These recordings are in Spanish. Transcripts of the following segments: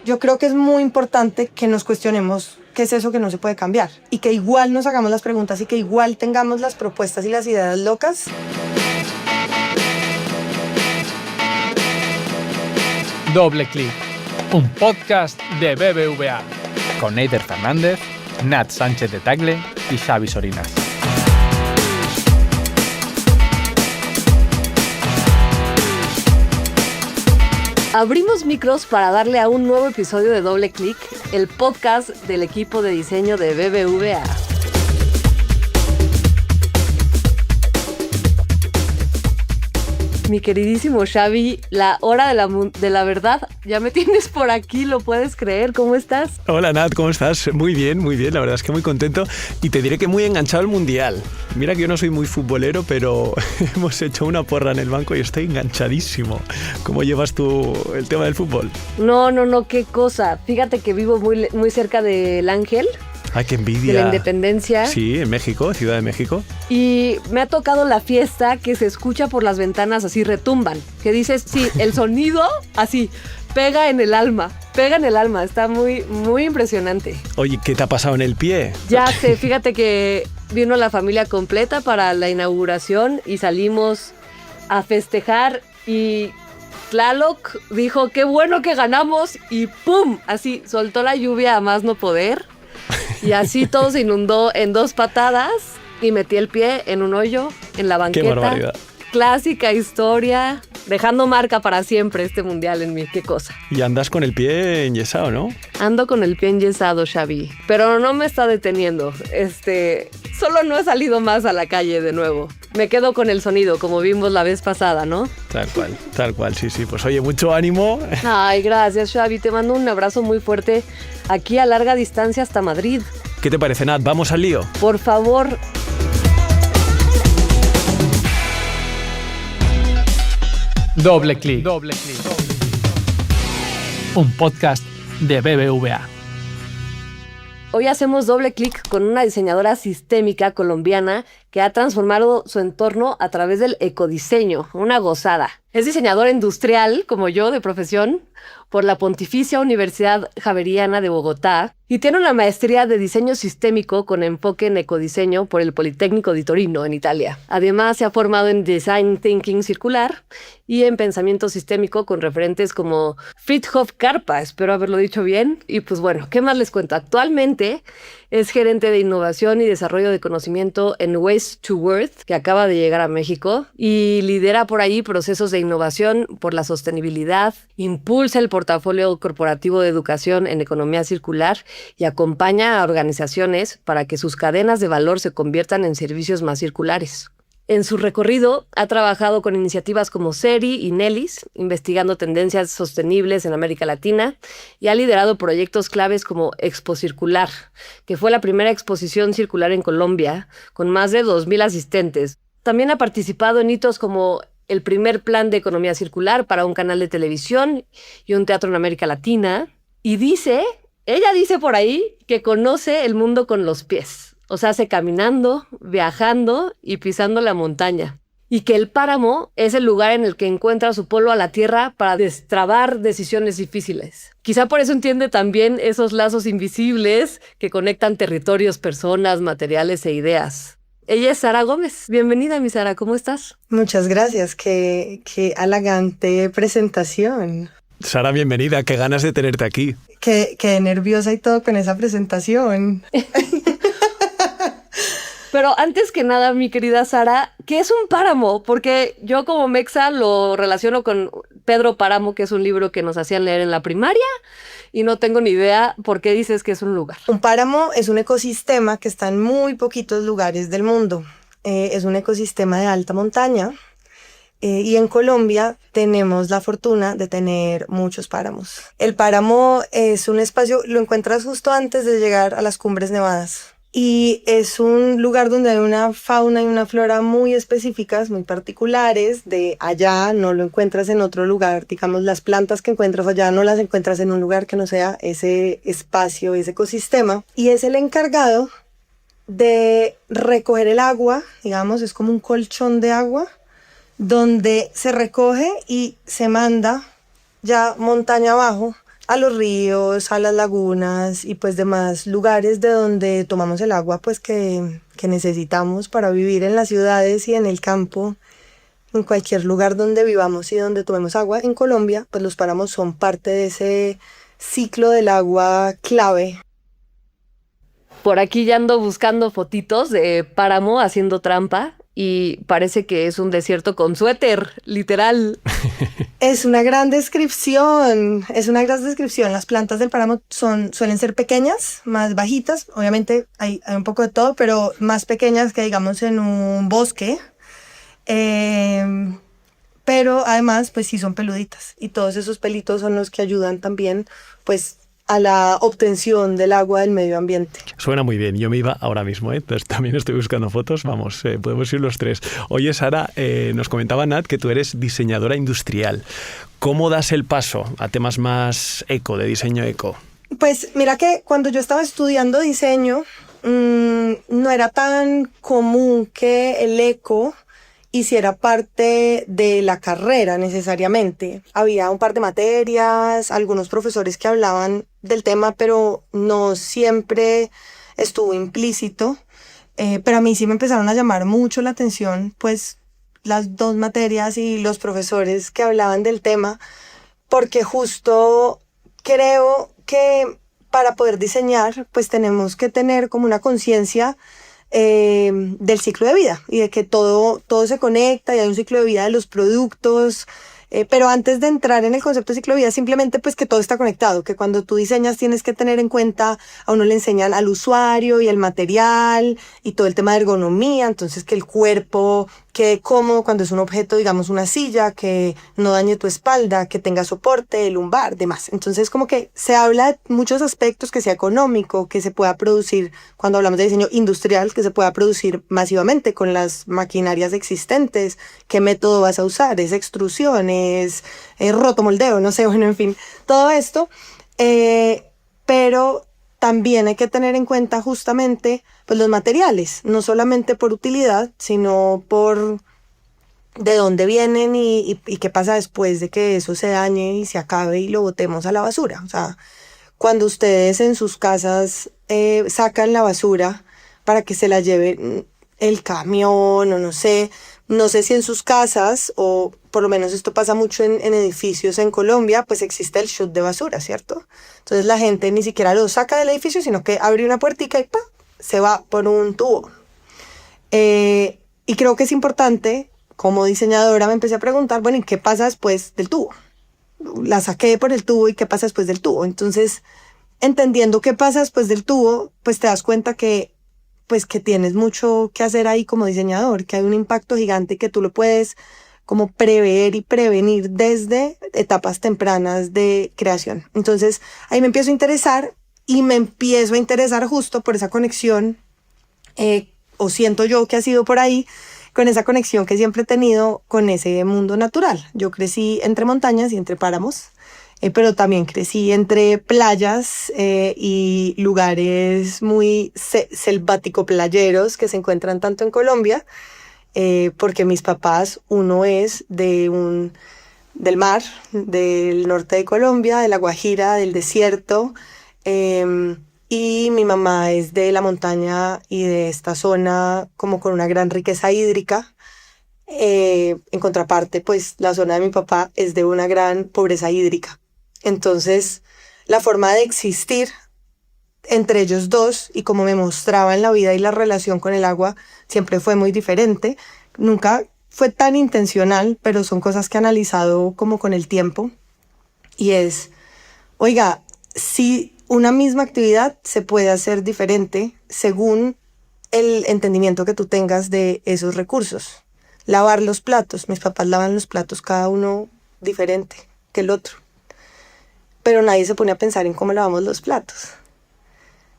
Yo creo que es muy importante que nos cuestionemos qué es eso que no se puede cambiar y que igual nos hagamos las preguntas y que igual tengamos las propuestas y las ideas locas. Doble Clic, un podcast de BBVA con Eider Fernández, Nat Sánchez de Tagle y Xavi Sorinas. Abrimos micros para darle a un nuevo episodio de Doble Clic, el podcast del equipo de diseño de BBVA. Mi queridísimo Xavi, la hora de la verdad, ya me tienes por aquí, ¿lo puedes creer? ¿Cómo estás? Hola Nat, ¿cómo estás? Muy bien, la verdad es que muy contento y te diré que muy enganchado al Mundial. Mira que yo no soy muy futbolero, pero hemos hecho una porra en el banco y estoy enganchadísimo. ¿Cómo llevas tú el tema del fútbol? No, qué cosa. Fíjate que vivo muy cerca del Ángel. ¡Ay, qué envidia! De la Independencia. Sí, en México, Ciudad de México. Y me ha tocado la fiesta que se escucha por las ventanas, así retumban. Que dices, sí, el sonido así, pega en el alma, está muy, muy impresionante. Oye, ¿qué te ha pasado en el pie? Ya sé, fíjate que vino la familia completa para la inauguración y salimos a festejar y Tlaloc dijo, qué bueno que ganamos y ¡pum! Así, soltó la lluvia a más no poder. Y así todo se inundó en 2 patadas y metí el pie en un hoyo en la banqueta. ¡Qué barbaridad! Clásica historia, dejando marca para siempre este mundial en mí. ¡Qué cosa! Y andas con el pie enyesado, ¿no? Ando con el pie enyesado, Xavi. Pero no me está deteniendo. Solo no he salido más a la calle de nuevo. Me quedo con el sonido, como vimos la vez pasada, ¿no? Tal cual, sí. Pues oye, mucho ánimo. Ay, gracias, Xavi. Te mando un abrazo muy fuerte aquí a larga distancia hasta Madrid. ¿Qué te parece, Nat? ¿Vamos al lío? Por favor. Doble Clic, un podcast de BBVA. Hoy hacemos doble clic con una diseñadora sistémica colombiana que ha transformado su entorno a través del ecodiseño, una gozada. Es diseñadora industrial, como yo, de profesión, por la Pontificia Universidad Javeriana de Bogotá y tiene una maestría de diseño sistémico con enfoque en ecodiseño por el Politécnico di Torino, en Italia. Además, se ha formado en Design Thinking Circular y en pensamiento sistémico con referentes como Fritjof Karpa, espero haberlo dicho bien. Y pues bueno, ¿qué más les cuento? Actualmente es gerente de innovación y desarrollo de conocimiento en Waste to Worth, que acaba de llegar a México, y lidera por ahí procesos de innovación por la sostenibilidad, impulsa el portafolio corporativo de educación en economía circular y acompaña a organizaciones para que sus cadenas de valor se conviertan en servicios más circulares. En su recorrido ha trabajado con iniciativas como CERI y Nelis, investigando tendencias sostenibles en América Latina, y ha liderado proyectos claves como Expo Circular, que fue la primera exposición circular en Colombia, con más de 2,000 asistentes. También ha participado en hitos como el primer plan de economía circular para un canal de televisión y un teatro en América Latina. Y ella dice por ahí que conoce el mundo con los pies. O sea, hace caminando, viajando y pisando la montaña. Y que el páramo es el lugar en el que encuentra su polo a la tierra para destrabar decisiones difíciles. Quizá por eso entiende también esos lazos invisibles que conectan territorios, personas, materiales e ideas. Ella es Sara Gómez. Bienvenida, mi Sara. ¿Cómo estás? Muchas gracias. Qué halagante presentación. Sara, bienvenida. Qué ganas de tenerte aquí. Qué nerviosa y todo con esa presentación. Pero antes que nada, mi querida Sara, ¿qué es un páramo? Porque yo como mexa lo relaciono con Pedro Páramo, que es un libro que nos hacían leer en la primaria, y no tengo ni idea por qué dices que es un lugar. Un páramo es un ecosistema que está en muy poquitos lugares del mundo. Es un ecosistema de alta montaña. Y en Colombia tenemos la fortuna de tener muchos páramos. El páramo es un espacio, lo encuentras justo antes de llegar a las cumbres nevadas. Y es un lugar donde hay una fauna y una flora muy específicas, muy particulares. De allá no lo encuentras en otro lugar. Digamos, las plantas que encuentras allá no las encuentras en un lugar que no sea ese espacio, ese ecosistema. Y es el encargado de recoger el agua, digamos, es como un colchón de agua, donde se recoge y se manda ya montaña abajo a los ríos, a las lagunas y pues demás lugares de donde tomamos el agua pues que necesitamos para vivir en las ciudades y en el campo. En cualquier lugar donde vivamos y donde tomemos agua en Colombia, pues los páramos son parte de ese ciclo del agua clave. Por aquí ya ando buscando fotitos de páramo haciendo trampa y parece que es un desierto con suéter, literal. Es una gran descripción, es una gran descripción. Las plantas del páramo suelen ser pequeñas, más bajitas. Obviamente hay un poco de todo, pero más pequeñas que digamos en un bosque. Pero además pues sí son peluditas y todos esos pelitos son los que ayudan también pues a la obtención del agua del medio ambiente. Suena muy bien, yo me iba ahora mismo, ¿eh? Entonces, también estoy buscando fotos, vamos, podemos ir los tres. Oye Sara, nos comentaba Nat que tú eres diseñadora industrial. ¿Cómo das el paso a temas más eco, de diseño eco? Pues mira que cuando yo estaba estudiando diseño no era tan común que el eco hiciera parte de la carrera necesariamente. Había un par de materias, algunos profesores que hablaban del tema, pero no siempre estuvo implícito. Pero a mí sí me empezaron a llamar mucho la atención, pues, las dos materias y los profesores que hablaban del tema, porque justo creo que para poder diseñar, pues tenemos que tener como una conciencia del ciclo de vida y de que todo se conecta y hay un ciclo de vida de los productos, pero antes de entrar en el concepto de ciclo de vida, simplemente pues que todo está conectado, que cuando tú diseñas tienes que tener en cuenta, a uno le enseñan al usuario y el material y todo el tema de ergonomía, entonces que el cuerpo quede cómodo cuando es un objeto, digamos una silla, que no dañe tu espalda, que tenga soporte, lumbar, demás. Entonces como que se habla de muchos aspectos, que sea económico, que se pueda producir, cuando hablamos de diseño industrial, que se pueda producir masivamente con las maquinarias existentes, qué método vas a usar, es extrusión, es rotomoldeo, no sé, bueno, en fin, todo esto, pero también hay que tener en cuenta justamente pues, los materiales, no solamente por utilidad, sino por de dónde vienen y qué pasa después de que eso se dañe y se acabe y lo botemos a la basura. O sea, cuando ustedes en sus casas sacan la basura para que se la lleve el camión o no sé si en sus casas, o por lo menos esto pasa mucho en edificios en Colombia, pues existe el chute de basura, ¿cierto? Entonces la gente ni siquiera lo saca del edificio, sino que abre una puertica y ¡pam! Se va por un tubo. Y creo que es importante, como diseñadora me empecé a preguntar, bueno, ¿y qué pasa después del tubo? La saqué por el tubo y ¿qué pasa después del tubo? Entonces, entendiendo qué pasa después del tubo, pues te das cuenta que pues que tienes mucho que hacer ahí como diseñador, que hay un impacto gigante que tú lo puedes como prever y prevenir desde etapas tempranas de creación. Entonces ahí me empiezo a interesar y me empiezo a interesar justo por esa conexión, o siento yo que ha sido por ahí, con esa conexión que siempre he tenido con ese mundo natural. Yo crecí entre montañas y entre páramos, pero también crecí entre playas y lugares muy selvático-playeros que se encuentran tanto en Colombia, porque mis papás, uno es del mar, del norte de Colombia, de La Guajira, del desierto, y mi mamá es de la montaña y de esta zona como con una gran riqueza hídrica. En contraparte, pues la zona de mi papá es de una gran pobreza hídrica. Entonces, la forma de existir entre ellos dos y como me mostraban la vida y la relación con el agua siempre fue muy diferente. Nunca fue tan intencional, pero son cosas que he analizado como con el tiempo. Y es, oiga, si una misma actividad se puede hacer diferente según el entendimiento que tú tengas de esos recursos. Lavar los platos, mis papás lavan los platos cada uno diferente que el otro. Pero nadie se pone a pensar en cómo lavamos los platos.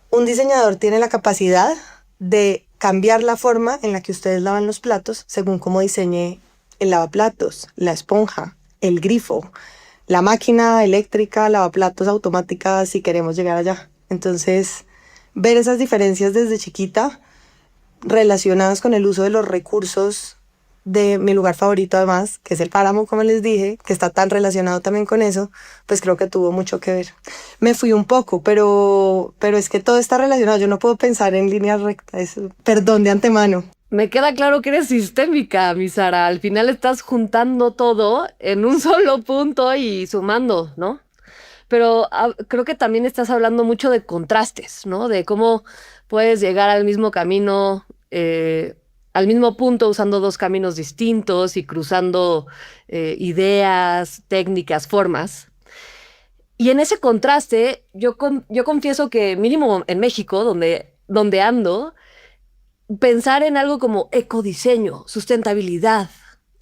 Un diseñador tiene la capacidad de cambiar la forma en la que ustedes lavan los platos según cómo diseñe el lavaplatos, la esponja, el grifo, la máquina eléctrica, lavaplatos automática, si queremos llegar allá. Entonces, ver esas diferencias desde chiquita relacionadas con el uso de los recursos de mi lugar favorito además, que es el páramo, como les dije, que está tan relacionado también con eso, pues creo que tuvo mucho que ver. Me fui un poco, pero es que todo está relacionado. Yo no puedo pensar en línea recta, perdón de antemano. Me queda claro que eres sistémica, mi Sara. Al final estás juntando todo en un solo punto y sumando, ¿no? Pero creo que también estás hablando mucho de contrastes, ¿no? De cómo puedes llegar al mismo camino, al mismo punto usando dos caminos distintos y cruzando ideas, técnicas, formas. Y en ese contraste, yo confieso que mínimo en México, donde ando, pensar en algo como ecodiseño, sustentabilidad,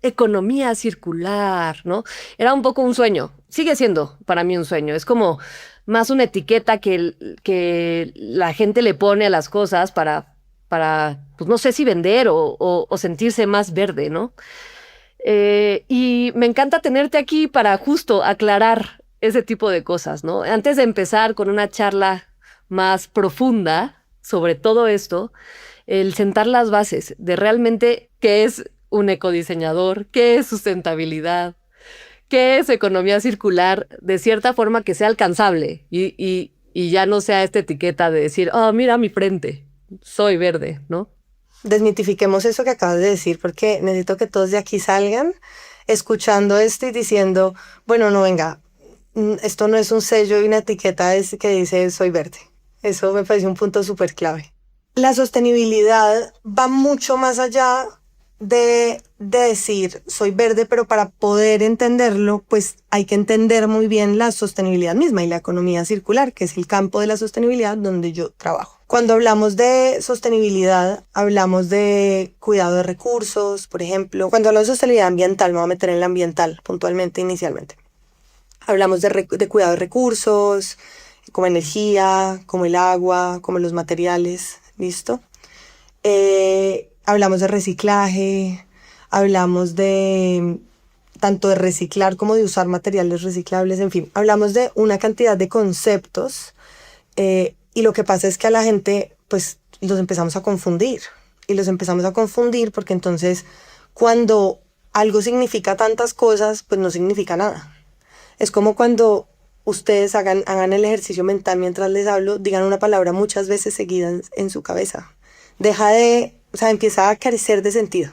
economía circular, ¿no? Era un poco un sueño. Sigue siendo para mí un sueño. Es como más una etiqueta que la gente le pone a las cosas para pues no sé si vender o sentirse más verde, ¿no? Y me encanta tenerte aquí para justo aclarar ese tipo de cosas, ¿no? Antes de empezar con una charla más profunda sobre todo esto, el sentar las bases de realmente qué es un ecodiseñador, qué es sustentabilidad, qué es economía circular, de cierta forma que sea alcanzable y ya no sea esta etiqueta de decir, oh, mira mi frente, soy verde, ¿no? Desmitifiquemos eso que acabas de decir, porque necesito que todos de aquí salgan escuchando esto y diciendo, bueno, no, venga, esto no es un sello y una etiqueta que dice soy verde. Eso me parece un punto súper clave. La sostenibilidad va mucho más allá de decir soy verde, pero para poder entenderlo, pues hay que entender muy bien la sostenibilidad misma y la economía circular, que es el campo de la sostenibilidad donde yo trabajo. Cuando hablamos de sostenibilidad, hablamos de cuidado de recursos, por ejemplo. Cuando hablamos de sostenibilidad ambiental, me voy a meter en la ambiental puntualmente, inicialmente. Hablamos de cuidado de recursos, como energía, como el agua, como los materiales, ¿listo? Hablamos de reciclaje, hablamos de tanto de reciclar como de usar materiales reciclables, en fin, hablamos de una cantidad de conceptos y lo que pasa es que a la gente pues los empezamos a confundir y los empezamos a confundir porque entonces cuando algo significa tantas cosas pues no significa nada. Es como cuando ustedes hagan el ejercicio mental mientras les hablo, digan una palabra muchas veces seguidas en su cabeza. Empieza a carecer de sentido.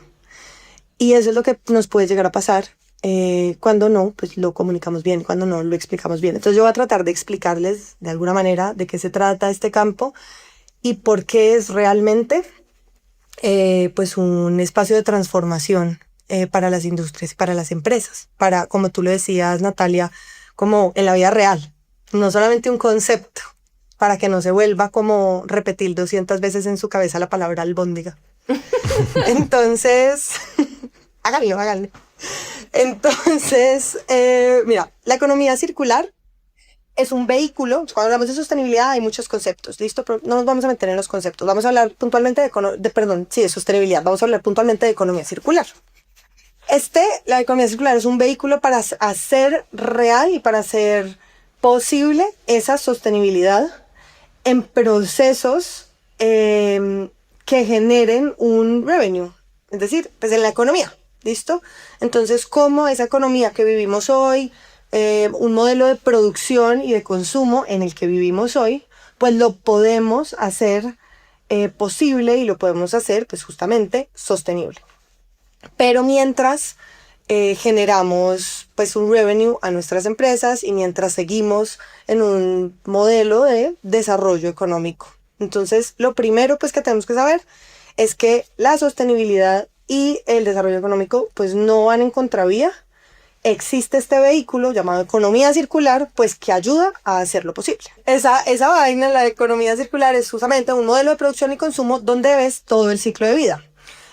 Y eso es lo que nos puede llegar a pasar cuando no, pues lo comunicamos bien, cuando no, lo explicamos bien. Entonces yo voy a tratar de explicarles de alguna manera de qué se trata este campo y por qué es realmente pues un espacio de transformación para las industrias y para las empresas. Para, como tú lo decías, Natalia, como en la vida real, no solamente un concepto, para que no se vuelva como repetir 200 veces en su cabeza la palabra albóndiga. Entonces, háganlo. Entonces, mira, la economía circular es un vehículo. Cuando hablamos de sostenibilidad hay muchos conceptos, ¿listo? Pero no nos vamos a meter en los conceptos. Vamos a hablar puntualmente de sostenibilidad. Vamos a hablar puntualmente de economía circular. La economía circular es un vehículo para hacer real y para hacer posible esa sostenibilidad en procesos que generen un revenue, es decir, pues en la economía, ¿listo? Entonces, ¿cómo esa economía que vivimos hoy, un modelo de producción y de consumo en el que vivimos hoy, pues lo podemos hacer posible y lo podemos hacer, pues justamente, sostenible? Pero mientras generamos pues un revenue a nuestras empresas y mientras seguimos en un modelo de desarrollo económico. Entonces, lo primero pues que tenemos que saber es que la sostenibilidad y el desarrollo económico pues no van en contravía. Existe este vehículo llamado economía circular pues que ayuda a hacerlo posible. Esa vaina, la economía circular, es justamente un modelo de producción y consumo donde ves todo el ciclo de vida.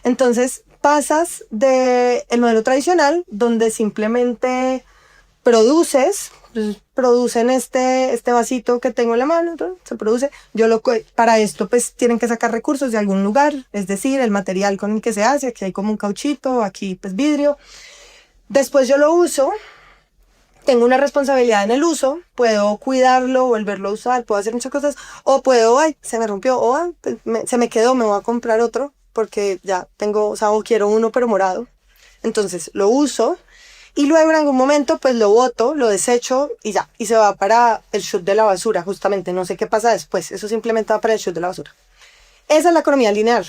Entonces, pasas del modelo tradicional, donde simplemente producen este vasito que tengo en la mano, se produce. Para esto pues tienen que sacar recursos de algún lugar, es decir, el material con el que se hace, aquí hay como un cauchito, aquí pues vidrio. Después yo lo uso, tengo una responsabilidad en el uso, puedo cuidarlo, volverlo a usar, puedo hacer muchas cosas, o puedo, se me rompió, se me quedó, me voy a comprar otro, porque ya tengo, o quiero uno pero morado. Entonces lo uso y luego en algún momento pues lo boto, lo desecho y ya. Y se va para el chute de la basura, justamente. No sé qué pasa después. Eso simplemente va para el chute de la basura. Esa es la economía lineal.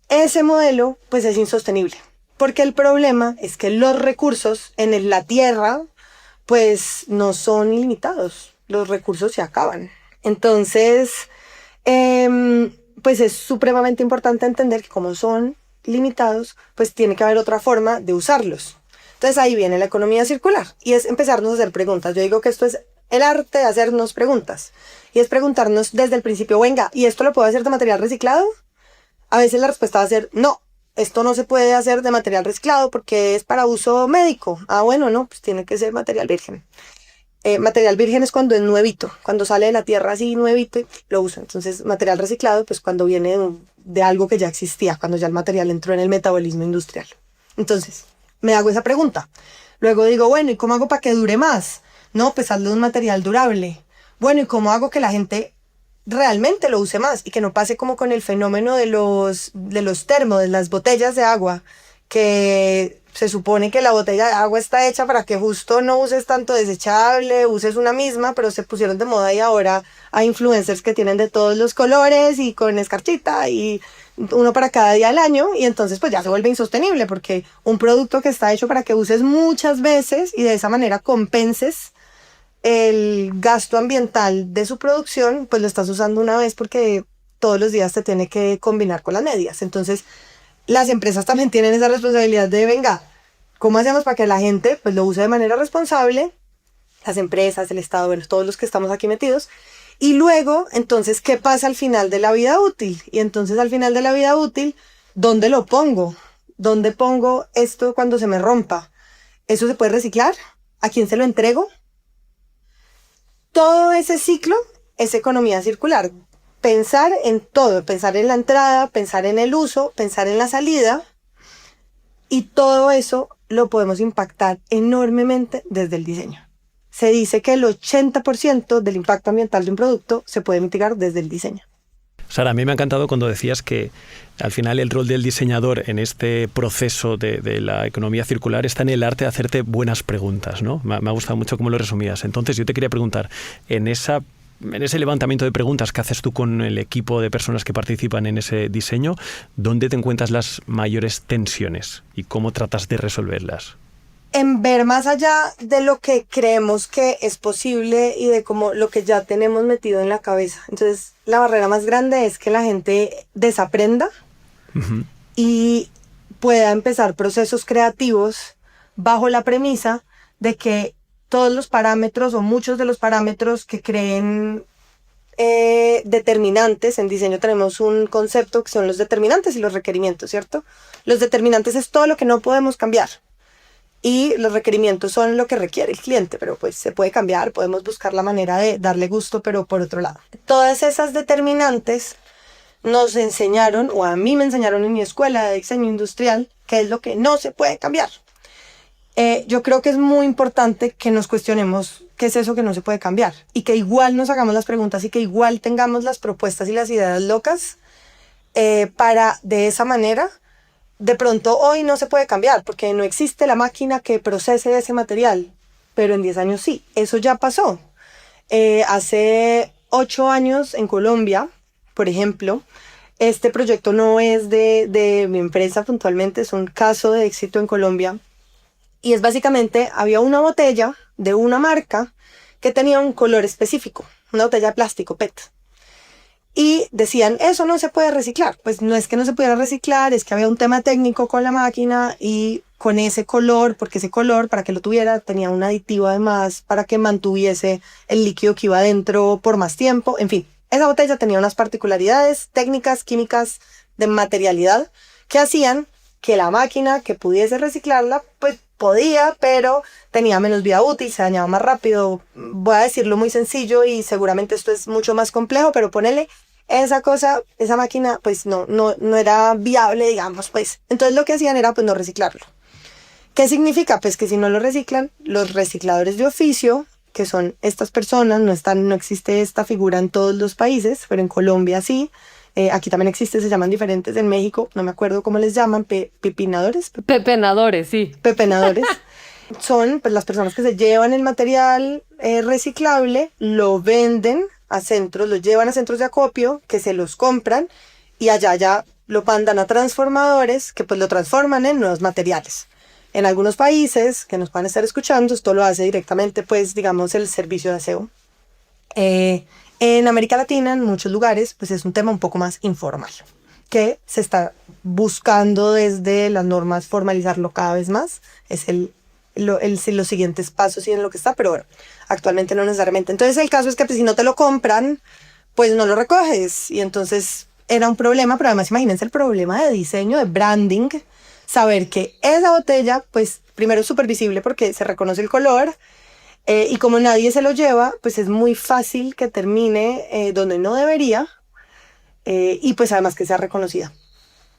Ese modelo pues es insostenible. Porque el problema es que los recursos en la tierra pues no son ilimitados. Los recursos se acaban. Entonces, pues es supremamente importante entender que como son limitados, pues tiene que haber otra forma de usarlos. Entonces ahí viene la economía circular y es empezarnos a hacer preguntas. Yo digo que esto es el arte de hacernos preguntas y es preguntarnos desde el principio, venga, ¿y esto lo puedo hacer de material reciclado? A veces la respuesta va a ser no. Esto no se puede hacer de material reciclado porque es para uso médico. Ah, bueno, no, pues tiene que ser material virgen. Material virgen es cuando es nuevito, cuando sale de la tierra así nuevito, lo uso. Entonces, material reciclado, pues cuando viene de algo que ya existía, cuando ya el material entró en el metabolismo industrial. Entonces, me hago esa pregunta. Luego digo, bueno, ¿y cómo hago para que dure más? No, pues hazlo de un material durable. Bueno, ¿y cómo hago que la gente realmente lo use más y que no pase como con el fenómeno de los termos, de las botellas de agua, que se supone que la botella de agua está hecha para que justo no uses tanto desechable, uses una misma, pero se pusieron de moda y ahora hay influencers que tienen de todos los colores y con escarchita y uno para cada día del año y entonces pues ya se vuelve insostenible porque un producto que está hecho para que uses muchas veces y de esa manera compenses el gasto ambiental de su producción, pues lo estás usando una vez porque todos los días te tiene que combinar con las medias. Entonces, las empresas también tienen esa responsabilidad de, venga, ¿cómo hacemos para que la gente pues lo use de manera responsable? Las empresas, el Estado, bueno, todos los que estamos aquí metidos. Y luego, entonces, ¿qué pasa al final de la vida útil? Y entonces, al final de la vida útil, ¿dónde lo pongo? ¿Dónde pongo esto cuando se me rompa? ¿Eso se puede reciclar? ¿A quién se lo entrego? Todo ese ciclo es economía circular. Pensar en todo, pensar en la entrada, pensar en el uso, pensar en la salida y todo eso lo podemos impactar enormemente desde el diseño. Se dice que el 80% del impacto ambiental de un producto se puede mitigar desde el diseño. Sara, a mí me ha encantado cuando decías que al final el rol del diseñador en este proceso de la economía circular está en el arte de hacerte buenas preguntas, ¿no? Me ha gustado mucho cómo lo resumías. Entonces yo te quería preguntar, en ese levantamiento de preguntas que haces tú con el equipo de personas que participan en ese diseño, ¿dónde te encuentras las mayores tensiones y cómo tratas de resolverlas? En ver más allá de lo que creemos que es posible y de como lo que ya tenemos metido en la cabeza. Entonces, la barrera más grande es que la gente desaprenda y pueda empezar procesos creativos bajo la premisa de que todos los parámetros o muchos de los parámetros que creen determinantes, en diseño tenemos un concepto que son los determinantes y los requerimientos, ¿cierto? Los determinantes es todo lo que no podemos cambiar. Y los requerimientos son lo que requiere el cliente, pero pues se puede cambiar, podemos buscar la manera de darle gusto, pero por otro lado. Todas esas determinantes nos enseñaron, o a mí me enseñaron en mi escuela de diseño industrial, qué es lo que no se puede cambiar. Yo creo que es muy importante que nos cuestionemos qué es eso que no se puede cambiar y que igual nos hagamos las preguntas y que igual tengamos las propuestas y las ideas locas para de esa manera. De pronto hoy no se puede cambiar porque no existe la máquina que procese ese material, pero en 10 años sí, eso ya pasó. Hace 8 años en Colombia, por ejemplo, este proyecto no es de mi empresa puntualmente, es un caso de éxito en Colombia y es básicamente, había una botella de una marca que tenía un color específico, una botella de plástico PET. Y decían, eso no se puede reciclar. Pues no es que no se pudiera reciclar, es que había un tema técnico con la máquina y con ese color, porque ese color, para que lo tuviera, tenía un aditivo además para que mantuviese el líquido que iba adentro por más tiempo. En fin, esa botella tenía unas particularidades técnicas, químicas, de materialidad, que hacían que la máquina que pudiese reciclarla, pues podía, pero tenía menos vida útil, se dañaba más rápido. Voy a decirlo muy sencillo y seguramente esto es mucho más complejo, pero ponele esa cosa, esa máquina, pues no era viable, digamos, pues. Entonces lo que hacían era pues no reciclarlo. ¿Qué significa? Pues que si no lo reciclan, los recicladores de oficio, que son estas personas, no existe esta figura en todos los países, pero en Colombia sí, Aquí también existe, se llaman diferentes en México, no me acuerdo cómo les llaman, pepinadores. Pepenadores, sí. Pepenadores. Son pues las personas que se llevan el material reciclable, lo venden a centros, lo llevan a centros de acopio, que se los compran y allá ya lo mandan a transformadores que pues lo transforman en nuevos materiales. En algunos países que nos puedan estar escuchando, esto lo hace directamente pues digamos el servicio de aseo. En América Latina, en muchos lugares, pues es un tema un poco más informal, que se está buscando desde las normas formalizarlo cada vez más. Es los siguientes pasos y en lo que está, pero bueno, actualmente no necesariamente. Entonces el caso es que pues, si no te lo compran, pues no lo recoges. Y entonces era un problema, pero además imagínense el problema de diseño, de branding, saber que esa botella, pues primero es súper visible porque se reconoce el color, y como nadie se lo lleva, pues es muy fácil que termine donde no debería, y pues además que sea reconocida.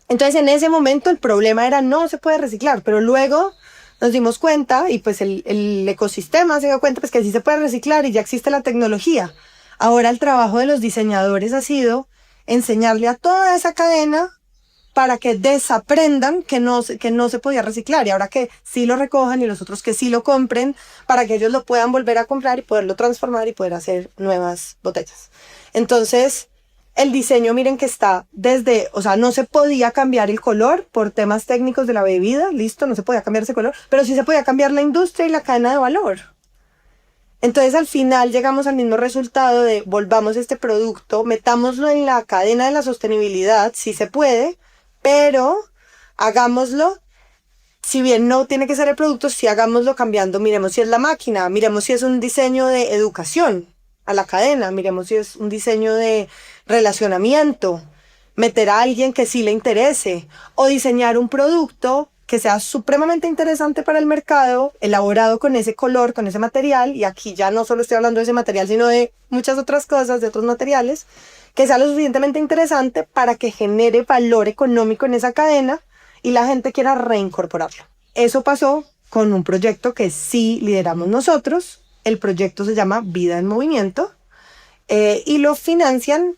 Entonces en ese momento el problema era no se puede reciclar, pero luego nos dimos cuenta y pues el ecosistema se dio cuenta pues que sí se puede reciclar y ya existe la tecnología. Ahora el trabajo de los diseñadores ha sido enseñarle a toda esa cadena para que desaprendan que no se podía reciclar y ahora que sí lo recojan y los otros que sí lo compren para que ellos lo puedan volver a comprar y poderlo transformar y poder hacer nuevas botellas. Entonces, el diseño, miren que está desde, o sea, no se podía cambiar el color por temas técnicos de la bebida, listo, no se podía cambiar ese color, pero sí se podía cambiar la industria y la cadena de valor. Entonces al final llegamos al mismo resultado de volvamos este producto, metámoslo en la cadena de la sostenibilidad, si se puede, pero hagámoslo, si bien no tiene que ser el producto, sí hagámoslo cambiando, miremos si es la máquina, miremos si es un diseño de educación a la cadena, miremos si es un diseño de relacionamiento, meter a alguien que sí le interese, o diseñar un producto que sea supremamente interesante para el mercado, elaborado con ese color, con ese material, y aquí ya no solo estoy hablando de ese material, sino de muchas otras cosas, de otros materiales, que sea lo suficientemente interesante para que genere valor económico en esa cadena y la gente quiera reincorporarlo. Eso pasó con un proyecto que sí lideramos nosotros, el proyecto se llama Vida en Movimiento, y lo financian,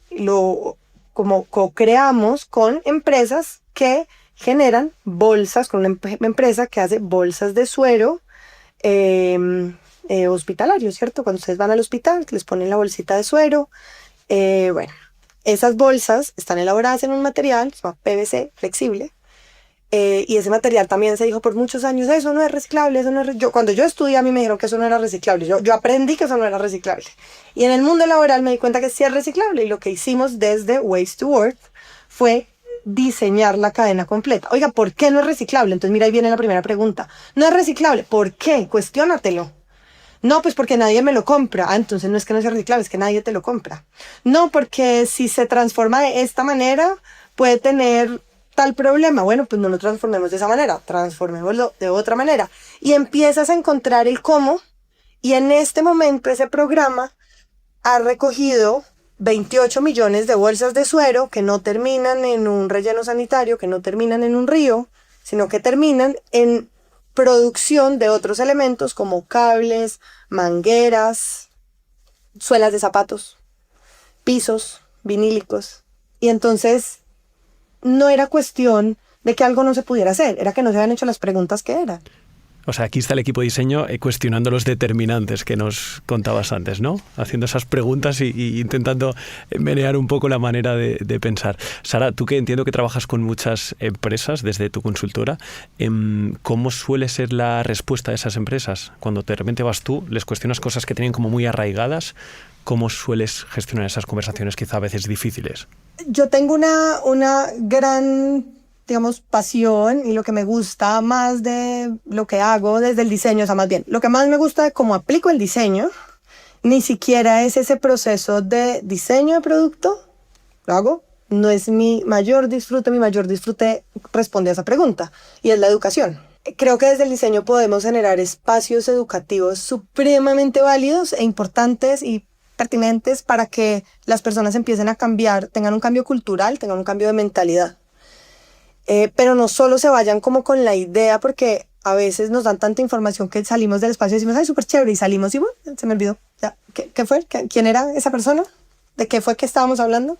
como co-creamos con empresas que generan bolsas, con una empresa que hace bolsas de suero hospitalario, ¿cierto? Cuando ustedes van al hospital, les ponen la bolsita de suero. Bueno, esas bolsas están elaboradas en un material, se llama PVC, flexible, y ese material también se dijo por muchos años, eso no es reciclable, eso no es cuando yo estudié a mí me dijeron que eso no era reciclable, yo aprendí que eso no era reciclable. Y en el mundo laboral me di cuenta que sí es reciclable, y lo que hicimos desde Waste to Worth fue diseñar la cadena completa. Oiga, ¿por qué no es reciclable? Entonces mira, ahí viene la primera pregunta. No es reciclable, ¿por qué? Cuestiónatelo. No, pues porque nadie me lo compra. Ah, entonces no es que no sea reciclable, es que nadie te lo compra. No, porque si se transforma de esta manera, puede tener tal problema. Bueno, pues no lo transformemos de esa manera, transformémoslo de otra manera. Y empiezas a encontrar el cómo, y en este momento ese programa ha recogido 28 millones de bolsas de suero que no terminan en un relleno sanitario, que no terminan en un río, sino que terminan en producción de otros elementos como cables, mangueras, suelas de zapatos, pisos vinílicos. Y entonces no era cuestión de que algo no se pudiera hacer, era que no se habían hecho las preguntas que eran. O sea, aquí está el equipo de diseño cuestionando los determinantes que nos contabas antes, ¿no? Haciendo esas preguntas y intentando menear un poco la manera de pensar. Sara, tú que entiendo que trabajas con muchas empresas desde tu consultora, ¿cómo suele ser la respuesta de esas empresas? Cuando de repente vas tú, les cuestionas cosas que tienen como muy arraigadas, ¿cómo sueles gestionar esas conversaciones quizá a veces difíciles? Yo tengo una gran, digamos, pasión, y lo que me gusta más de lo que hago desde el diseño, o sea, más bien, lo que más me gusta de cómo aplico el diseño, ni siquiera es ese proceso de diseño de producto, lo hago, no es mi mayor disfrute responde a esa pregunta, y es la educación. Creo que desde el diseño podemos generar espacios educativos supremamente válidos e importantes y pertinentes para que las personas empiecen a cambiar, tengan un cambio cultural, tengan un cambio de mentalidad. Pero no solo se vayan como con la idea, porque a veces nos dan tanta información que salimos del espacio y decimos, ay, súper chévere, y salimos y bueno, se me olvidó. Ya, ¿qué fue? ¿Quién era esa persona? ¿De qué fue que estábamos hablando?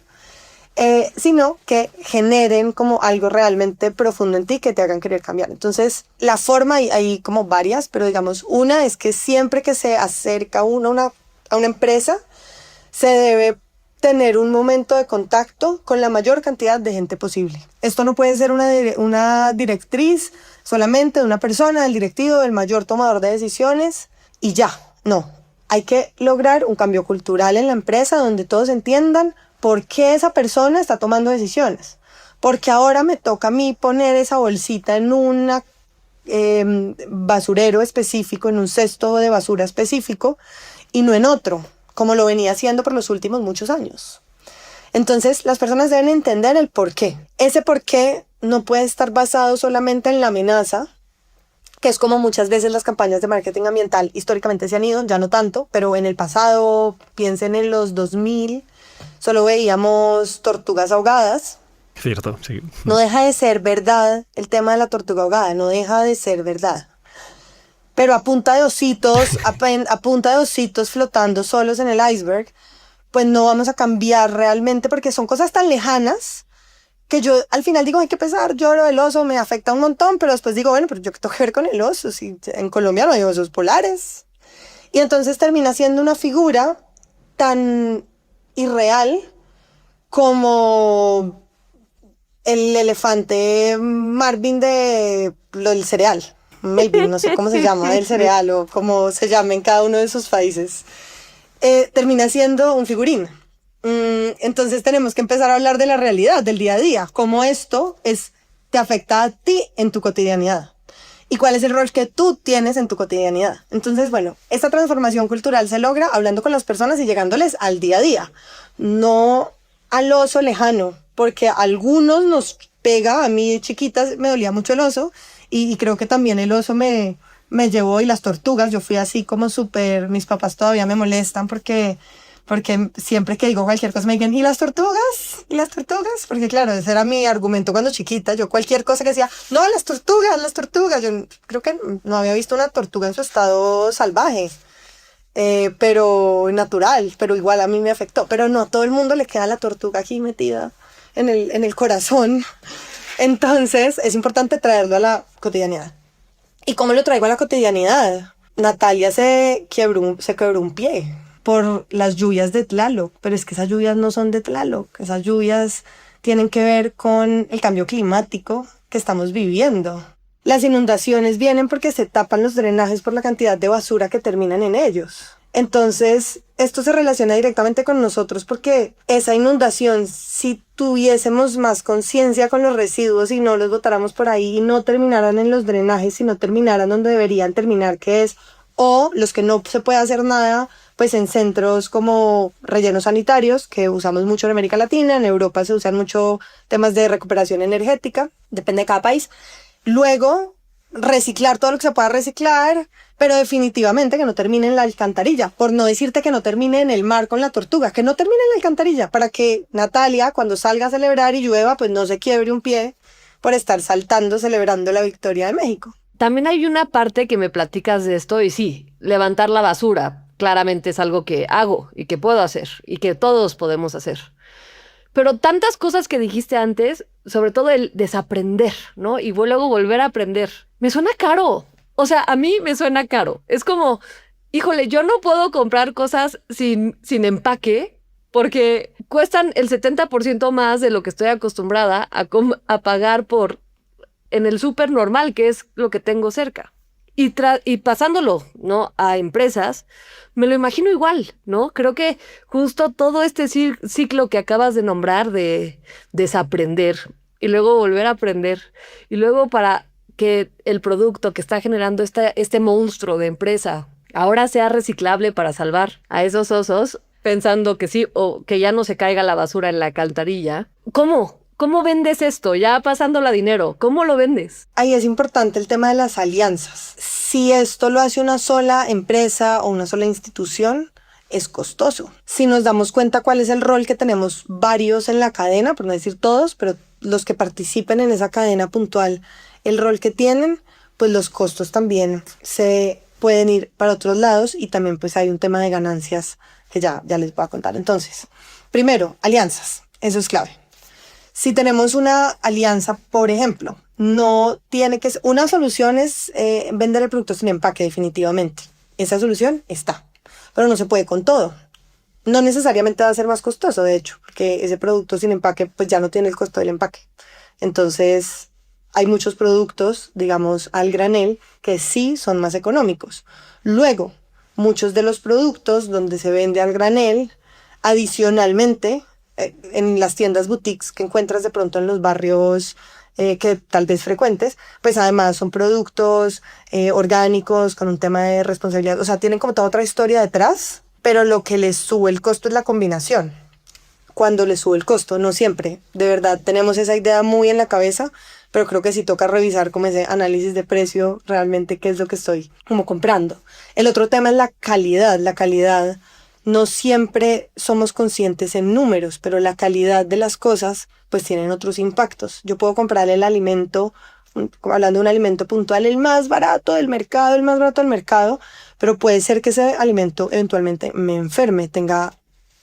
sino que generen como algo realmente profundo en ti que te hagan querer cambiar. Entonces, la forma, hay como varias, pero digamos, una es que siempre que se acerca uno a una empresa, se debe tener un momento de contacto con la mayor cantidad de gente posible. Esto no puede ser una directriz solamente de una persona, del directivo, del mayor tomador de decisiones y ya, no. Hay que lograr un cambio cultural en la empresa donde todos entiendan por qué esa persona está tomando decisiones. Porque ahora me toca a mí poner esa bolsita en un basurero específico, en un cesto de basura específico y no en otro, como lo venía haciendo por los últimos muchos años. Entonces, las personas deben entender el por qué. Ese por qué no puede estar basado solamente en la amenaza, que es como muchas veces las campañas de marketing ambiental históricamente se han ido, ya no tanto, pero en el pasado, piensen en los 2000, solo veíamos tortugas ahogadas. Cierto, sí. No deja de ser verdad el tema de la tortuga ahogada, no deja de ser verdad. Pero a punta de ositos, a punta de ositos flotando solos en el iceberg, pues no vamos a cambiar realmente porque son cosas tan lejanas que yo al final digo, hay que pesar, lloro, el oso me afecta un montón, pero después digo, bueno, pero yo qué tengo que ver con el oso, si en Colombia no hay osos polares. Y entonces termina siendo una figura tan irreal como el elefante Marvin del cereal. Melvin, no sé cómo se llama, del cereal o cómo se llama en cada uno de esos países, termina siendo un figurín. Entonces tenemos que empezar a hablar de la realidad, del día a día, cómo esto te afecta a ti en tu cotidianidad y cuál es el rol que tú tienes en tu cotidianidad. Entonces, bueno, esta transformación cultural se logra hablando con las personas y llegándoles al día a día, no al oso lejano, porque a algunos nos pega, a mí chiquita me dolía mucho el oso, y creo que también el oso me llevó, y las tortugas, yo fui así como súper, mis papás todavía me molestan porque siempre que digo cualquier cosa me dicen, ¿y las tortugas? ¿Y las tortugas? Porque claro, ese era mi argumento cuando chiquita, yo cualquier cosa que decía, no, las tortugas, yo creo que no había visto una tortuga en su estado salvaje, pero natural, pero igual a mí me afectó, pero no, a todo el mundo le queda la tortuga aquí metida en el corazón. Entonces es importante traerlo a la cotidianidad. ¿Y cómo lo traigo a la cotidianidad? Natalia se quebró un pie por las lluvias de Tlaloc, pero es que esas lluvias no son de Tlaloc, esas lluvias tienen que ver con el cambio climático que estamos viviendo. Las inundaciones vienen porque se tapan los drenajes por la cantidad de basura que terminan en ellos. Entonces, esto se relaciona directamente con nosotros porque esa inundación, si tuviésemos más conciencia con los residuos y no los botáramos por ahí y no terminaran en los drenajes, sino terminaran donde deberían terminar, que es, o los que no se puede hacer nada, pues en centros como rellenos sanitarios, que usamos mucho en América Latina, en Europa se usan mucho temas de recuperación energética, depende de cada país. Luego, reciclar todo lo que se pueda reciclar, pero definitivamente que no termine en la alcantarilla, por no decirte que no termine en el mar con la tortuga, que no termine en la alcantarilla, para que Natalia, cuando salga a celebrar y llueva, pues no se quiebre un pie por estar saltando, celebrando la victoria de México. También hay una parte que me platicas de esto y sí, levantar la basura claramente es algo que hago y que puedo hacer y que todos podemos hacer. Pero tantas cosas que dijiste antes, sobre todo el desaprender, ¿no? Y luego volver a aprender. Me suena caro. O sea, a mí me suena caro. Es como, híjole, yo no puedo comprar cosas sin empaque porque cuestan el 70% más de lo que estoy acostumbrada a pagar en el súper normal, que es lo que tengo cerca. Y pasándolo, ¿no?, a empresas, me lo imagino igual, ¿no? Creo que justo todo este ciclo que acabas de nombrar de desaprender y luego volver a aprender y luego para que el producto que está generando este monstruo de empresa ahora sea reciclable para salvar a esos osos, pensando que sí o que ya no se caiga la basura en la alcantarilla. ¿Cómo vendes esto? Ya pasándola a dinero, ¿cómo lo vendes? Ahí es importante el tema de las alianzas. Si esto lo hace una sola empresa o una sola institución, es costoso. Si nos damos cuenta cuál es el rol que tenemos varios en la cadena, por no decir todos, pero los que participen en esa cadena puntual, el rol que tienen, pues los costos también se pueden ir para otros lados y también pues hay un tema de ganancias que ya les voy a contar. Entonces, primero, alianzas. Eso es clave. Si tenemos una alianza, por ejemplo, no tiene que ser, una solución es vender el producto sin empaque definitivamente. Esa solución está, pero no se puede con todo. No necesariamente va a ser más costoso, de hecho, porque ese producto sin empaque pues ya no tiene el costo del empaque. Entonces, hay muchos productos, digamos, al granel, que sí son más económicos. Luego, muchos de los productos donde se vende al granel, adicionalmente, en las tiendas boutiques que encuentras de pronto en los barrios que tal vez frecuentes, pues además son productos orgánicos con un tema de responsabilidad, o sea, tienen como toda otra historia detrás, pero lo que les sube el costo es la combinación. Cuando les sube el costo, no siempre, de verdad tenemos esa idea muy en la cabeza, pero creo que sí toca revisar como ese análisis de precio, realmente qué es lo que estoy como comprando. El otro tema es la calidad. La calidad, no siempre somos conscientes en números, pero la calidad de las cosas pues tienen otros impactos. Yo puedo comprar el alimento, hablando de un alimento puntual, el más barato del mercado, pero puede ser que ese alimento eventualmente me enferme, tenga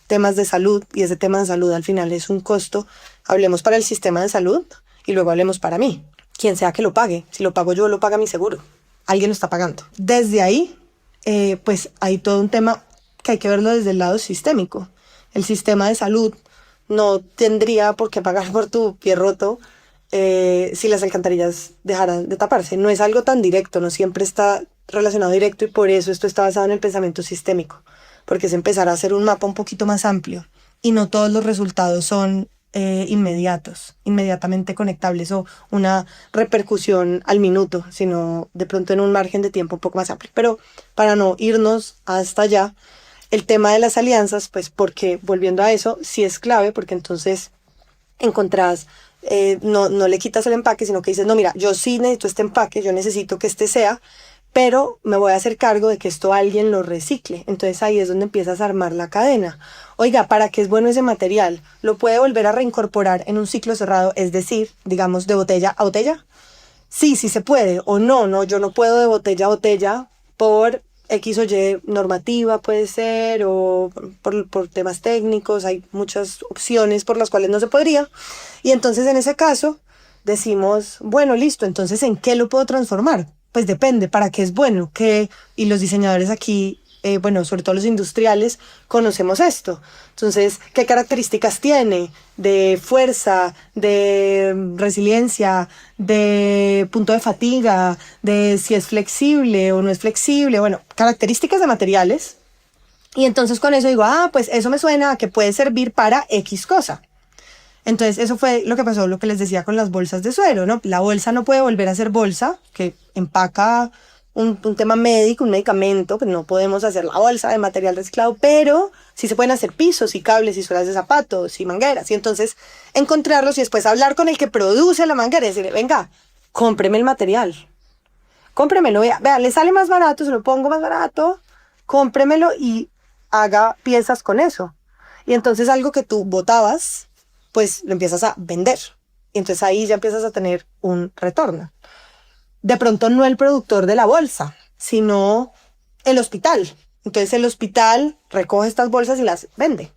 temas de salud, y ese tema de salud al final es un costo. Hablemos para el sistema de salud y luego hablemos para mí. Quien sea que lo pague, si lo pago yo, lo paga mi seguro. Alguien lo está pagando. Desde ahí, pues hay todo un tema que hay que verlo desde el lado sistémico. El sistema de salud no tendría por qué pagar por tu pie roto si las alcantarillas dejaran de taparse. No es algo tan directo, no siempre está relacionado directo, y por eso esto está basado en el pensamiento sistémico, porque es empezar a hacer un mapa un poquito más amplio, y no todos los resultados son inmediatos, inmediatamente conectables o una repercusión al minuto, sino de pronto en un margen de tiempo un poco más amplio. Pero para no irnos hasta allá, el tema de las alianzas, pues porque volviendo a eso, sí es clave, porque entonces encontrás, no le quitas el empaque, sino que dices, no, mira, yo sí necesito este empaque, yo necesito que este sea, pero me voy a hacer cargo de que esto alguien lo recicle. Entonces ahí es donde empiezas a armar la cadena. Oiga, ¿para qué es bueno ese material? ¿Lo puede volver a reincorporar en un ciclo cerrado? Es decir, digamos, de botella a botella. Sí se puede. O no, yo no puedo de botella a botella por X o Y normativa, puede ser, o por temas técnicos. Hay muchas opciones por las cuales no se podría. Y entonces en ese caso decimos, bueno, listo, entonces ¿en qué lo puedo transformar? Pues depende, ¿para qué es bueno? Y los diseñadores aquí, bueno, sobre todo los industriales, conocemos esto. Entonces, ¿qué características tiene? De fuerza, de resiliencia, de punto de fatiga, de si es flexible o no es flexible. Bueno, características de materiales. Y entonces con eso digo, pues eso me suena a que puede servir para X cosa. Entonces eso fue lo que pasó, lo que les decía con las bolsas de suero, ¿no? La bolsa no puede volver a ser bolsa, que empaca un tema médico, un medicamento, pues no podemos hacer la bolsa de material reciclado, pero sí se pueden hacer pisos y cables y suelas de zapatos y mangueras. Y entonces encontrarlos y después hablar con el que produce la manguera y decirle, venga, cómpreme el material, cómpremelo, vea, le sale más barato, se lo pongo más barato, cómpremelo y haga piezas con eso. Y entonces algo que tú botabas, pues lo empiezas a vender. Y entonces ahí ya empiezas a tener un retorno. De pronto no el productor de la bolsa, sino el hospital. Entonces el hospital recoge estas bolsas y las vende,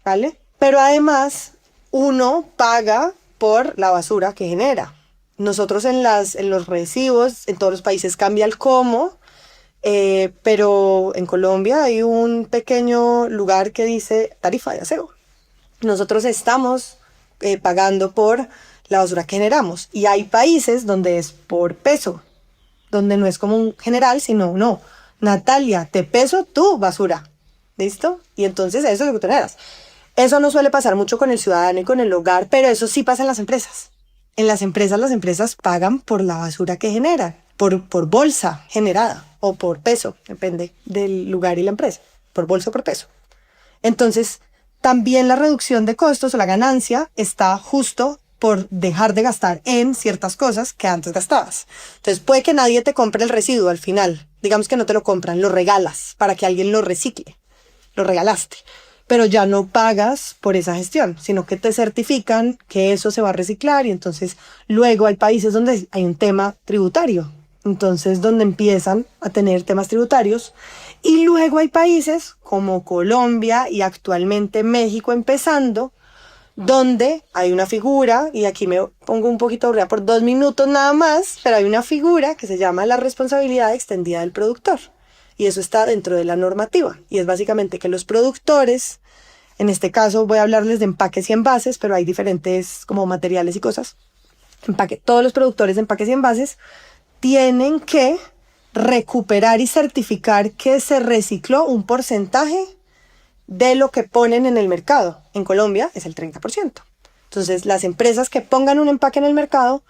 ¿vale? Pero además uno paga por la basura que genera. Nosotros en los recibos, en todos los países cambia el cómo, pero en Colombia hay un pequeño lugar que dice tarifa de aseo. Nosotros estamos pagando por la basura que generamos. Y hay países donde es por peso, donde no es como un general, sino, no, Natalia, te peso tu basura. ¿Listo? Y entonces eso es lo que tú generas. Eso no suele pasar mucho con el ciudadano y con el hogar, pero eso sí pasa en las empresas. En las empresas pagan por la basura que generan, por bolsa generada o por peso, depende del lugar y la empresa, por bolsa o por peso. Entonces, también la reducción de costos o la ganancia está justo por dejar de gastar en ciertas cosas que antes gastabas. Entonces puede que nadie te compre el residuo al final. Digamos que no te lo compran, lo regalas para que alguien lo recicle. Lo regalaste. Pero ya no pagas por esa gestión, sino que te certifican que eso se va a reciclar, y entonces luego hay países donde hay un tema tributario. Entonces donde empiezan a tener temas tributarios. Y luego hay países como Colombia y actualmente México empezando, donde hay una figura, y aquí me pongo un poquito aburrida por 2 minutos nada más, pero hay una figura que se llama la responsabilidad extendida del productor. Y eso está dentro de la normativa. Y es básicamente que los productores, en este caso voy a hablarles de empaques y envases, pero hay diferentes como materiales y cosas. Todos los productores de empaques y envases tienen que recuperar y certificar que se recicló un porcentaje de lo que ponen en el mercado. En Colombia es el 30%. Entonces, las empresas que pongan un empaque en el mercado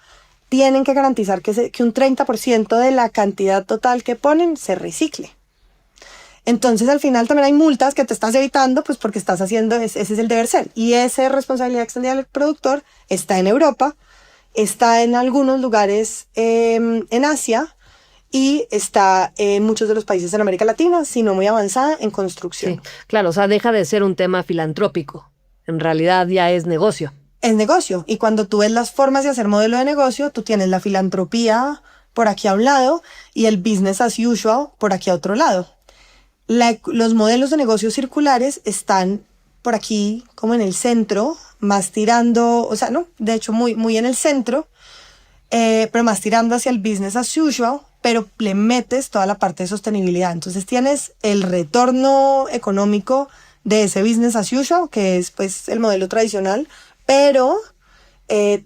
tienen que garantizar que un 30% de la cantidad total que ponen se recicle. Entonces, al final también hay multas que te estás evitando, pues porque estás haciendo, ese es el deber ser. Y esa responsabilidad extendida del productor está en Europa, está en algunos lugares en Asia, y está en muchos de los países en América Latina, si no muy avanzada, en construcción. Sí, claro, o sea, deja de ser un tema filantrópico. En realidad ya es negocio. Es negocio. Y cuando tú ves las formas de hacer modelo de negocio, tú tienes la filantropía por aquí a un lado y el business as usual por aquí a otro lado. Los modelos de negocios circulares están por aquí como en el centro, más tirando, o sea, no, de hecho muy en el centro, pero más tirando hacia el business as usual, pero le metes toda la parte de sostenibilidad. Entonces tienes el retorno económico de ese business as usual, que es pues el modelo tradicional, pero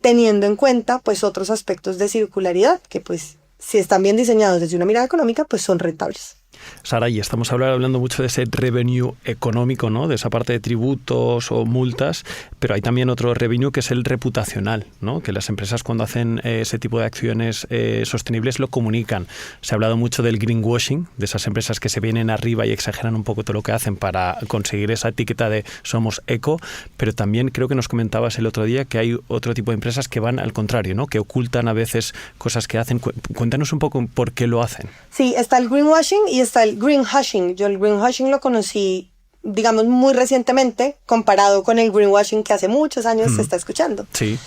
teniendo en cuenta pues otros aspectos de circularidad, que pues si están bien diseñados desde una mirada económica, pues son rentables. Sara, y estamos hablando mucho de ese revenue económico, ¿no? De esa parte de tributos o multas, pero hay también otro revenue que es el reputacional, ¿no? Que las empresas cuando hacen ese tipo de acciones sostenibles lo comunican. Se ha hablado mucho del greenwashing, de esas empresas que se vienen arriba y exageran un poco todo lo que hacen para conseguir esa etiqueta de somos eco, pero también creo que nos comentabas el otro día que hay otro tipo de empresas que van al contrario, ¿no? Que ocultan a veces cosas que hacen. Cuéntanos un poco por qué lo hacen. Sí, está el greenwashing y está el greenwashing. Yo el greenwashing lo conocí, digamos, muy recientemente, comparado con el greenwashing que hace muchos años se está escuchando. Sí.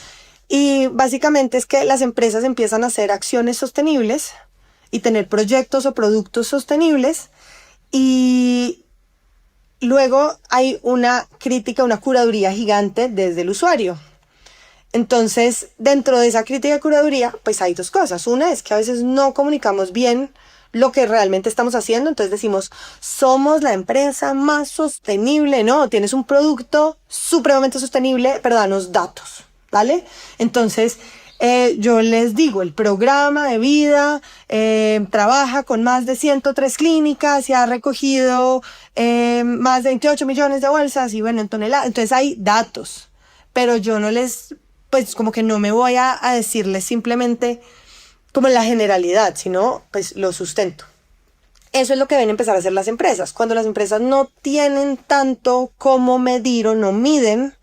Y básicamente es que las empresas empiezan a hacer acciones sostenibles y tener proyectos o productos sostenibles, y luego hay una crítica, una curaduría gigante desde el usuario. Entonces, dentro de esa crítica y curaduría, pues hay dos cosas. Una es que a veces no comunicamos bien lo que realmente estamos haciendo. Entonces decimos, somos la empresa más sostenible. No, tienes un producto supremamente sostenible, pero danos datos, ¿vale? Entonces, yo les digo, el programa de vida trabaja con más de 103 clínicas y ha recogido más de 28 millones de bolsas y bueno, en toneladas. Entonces hay datos, pero yo no les, pues como que no me voy a decirles simplemente como la generalidad, sino pues lo sustento. Eso es lo que deben empezar a hacer las empresas. Cuando las empresas no tienen tanto cómo medir o no miden,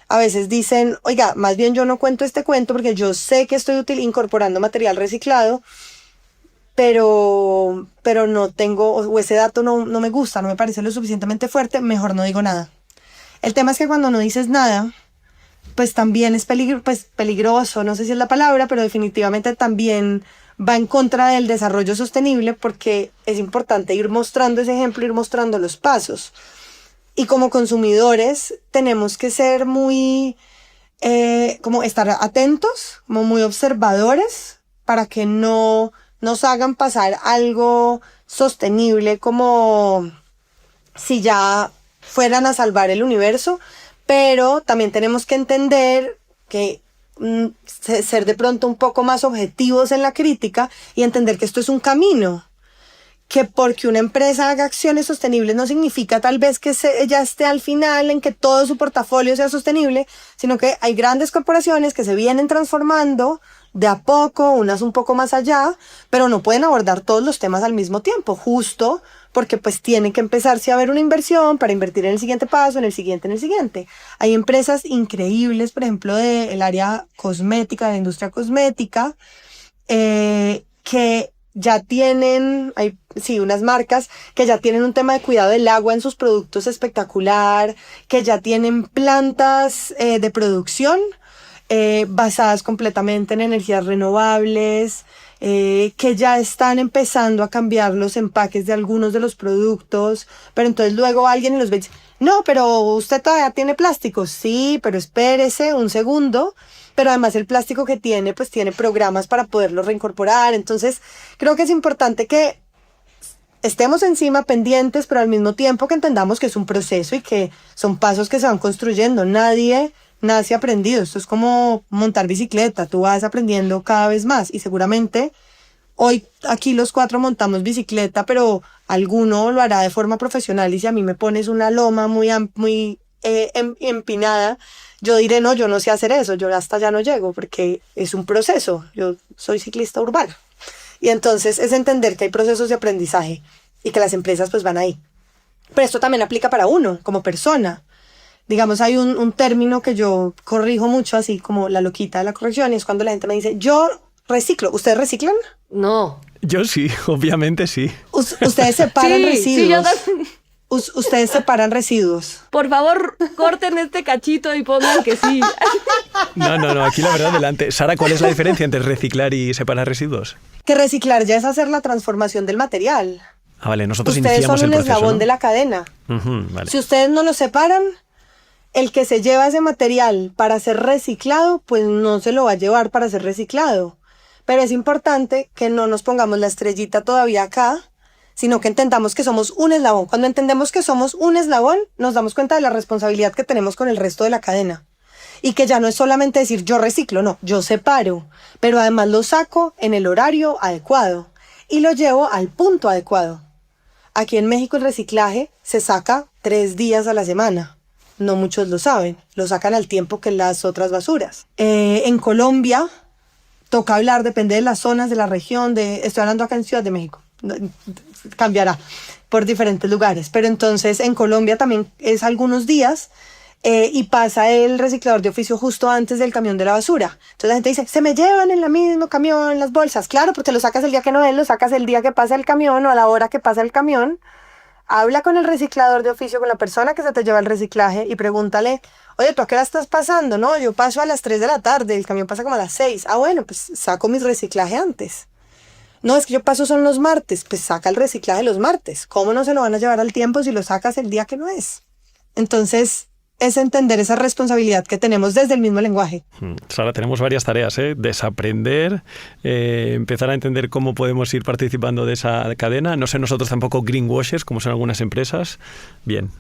a veces dicen, oiga, más bien yo no cuento este cuento porque yo sé que estoy incorporando material reciclado, pero no tengo, o ese dato no me gusta, no me parece lo suficientemente fuerte, mejor no digo nada. El tema es que cuando no dices nada, pues también es peligroso, no sé si es la palabra, pero definitivamente también va en contra del desarrollo sostenible, porque es importante ir mostrando ese ejemplo, ir mostrando los pasos. Y como consumidores tenemos que ser muy, como estar atentos, como muy observadores, para que no nos hagan pasar algo sostenible como si ya fueran a salvar el universo. Pero también tenemos que entender que ser de pronto un poco más objetivos en la crítica y entender que esto es un camino, que porque una empresa haga acciones sostenibles no significa tal vez que ya esté al final en que todo su portafolio sea sostenible, sino que hay grandes corporaciones que se vienen transformando de a poco, unas un poco más allá, pero no pueden abordar todos los temas al mismo tiempo, justo porque pues tiene que empezarse a ver una inversión para invertir en el siguiente paso, en el siguiente. Hay empresas increíbles, por ejemplo, del área cosmética, de la industria cosmética, que ya tienen, unas marcas que ya tienen un tema de cuidado del agua en sus productos espectacular, que ya tienen plantas de producción basadas completamente en energías renovables, que ya están empezando a cambiar los empaques de algunos de los productos, pero entonces luego alguien los ve y dice, no, pero usted todavía tiene plástico. Sí, pero espérese un segundo. Pero además el plástico que tiene, pues tiene programas para poderlo reincorporar. Entonces creo que es importante que estemos encima pendientes, pero al mismo tiempo que entendamos que es un proceso y que son pasos que se van construyendo. Nadie nace aprendido. Esto es como montar bicicleta. Tú vas aprendiendo cada vez más y seguramente hoy aquí los 4 montamos bicicleta, pero alguno lo hará de forma profesional y si a mí me pones una loma muy empinada, yo diré, no, yo no sé hacer eso, yo hasta allá no llego porque es un proceso. Yo soy ciclista urbano. Y entonces es entender que hay procesos de aprendizaje y que las empresas pues van ahí. Pero esto también aplica para uno, como persona. Digamos, hay un término que yo corrijo mucho, así como la loquita de la corrección, y es cuando la gente me dice, yo reciclo. ¿Ustedes reciclan? No. Yo sí, obviamente sí. Ustedes separan residuos. Sí, yo también. Ustedes separan residuos. Por favor, corten este cachito y pongan que sí. No, aquí la verdad delante. Sara, ¿cuál es la diferencia entre reciclar y separar residuos? Que reciclar ya es hacer la transformación del material. Ah, vale, nosotros ustedes iniciamos son el un proceso, eslabón ¿no? de la cadena. Vale. Si ustedes no lo separan, el que se lleva ese material para ser reciclado, pues no se lo va a llevar para ser reciclado. Pero es importante que no nos pongamos la estrellita todavía acá, sino que entendamos que somos un eslabón. Cuando entendemos que somos un eslabón, nos damos cuenta de la responsabilidad que tenemos con el resto de la cadena. Y que ya no es solamente decir yo reciclo, no, yo separo, pero además lo saco en el horario adecuado y lo llevo al punto adecuado. Aquí en México el reciclaje se saca 3 días a la semana. No muchos lo saben, lo sacan al tiempo que las otras basuras. En Colombia, toca hablar, depende de las zonas, de la región, estoy hablando acá en Ciudad de México. Cambiará por diferentes lugares, pero entonces en Colombia también es algunos días y pasa el reciclador de oficio justo antes del camión de la basura. Entonces la gente dice, se me llevan en el mismo camión las bolsas. Claro, porque lo sacas el día que no es, lo sacas el día que pasa el camión o a la hora que pasa el camión. Habla con el reciclador de oficio, con la persona que se te lleva el reciclaje y pregúntale, oye, ¿tú a qué hora estás pasando? No, yo paso a las 3 de la tarde, el camión pasa como a las 6. Ah, bueno, pues saco mi reciclaje antes. No, es que yo paso son los martes, pues saca el reciclaje los martes. ¿Cómo no se lo van a llevar al tiempo si lo sacas el día que no es? Entonces, es entender esa responsabilidad que tenemos desde el mismo lenguaje. Sara, tenemos varias tareas, Desaprender, empezar a entender cómo podemos ir participando de esa cadena. No ser nosotros tampoco greenwashers, como son algunas empresas. Bien,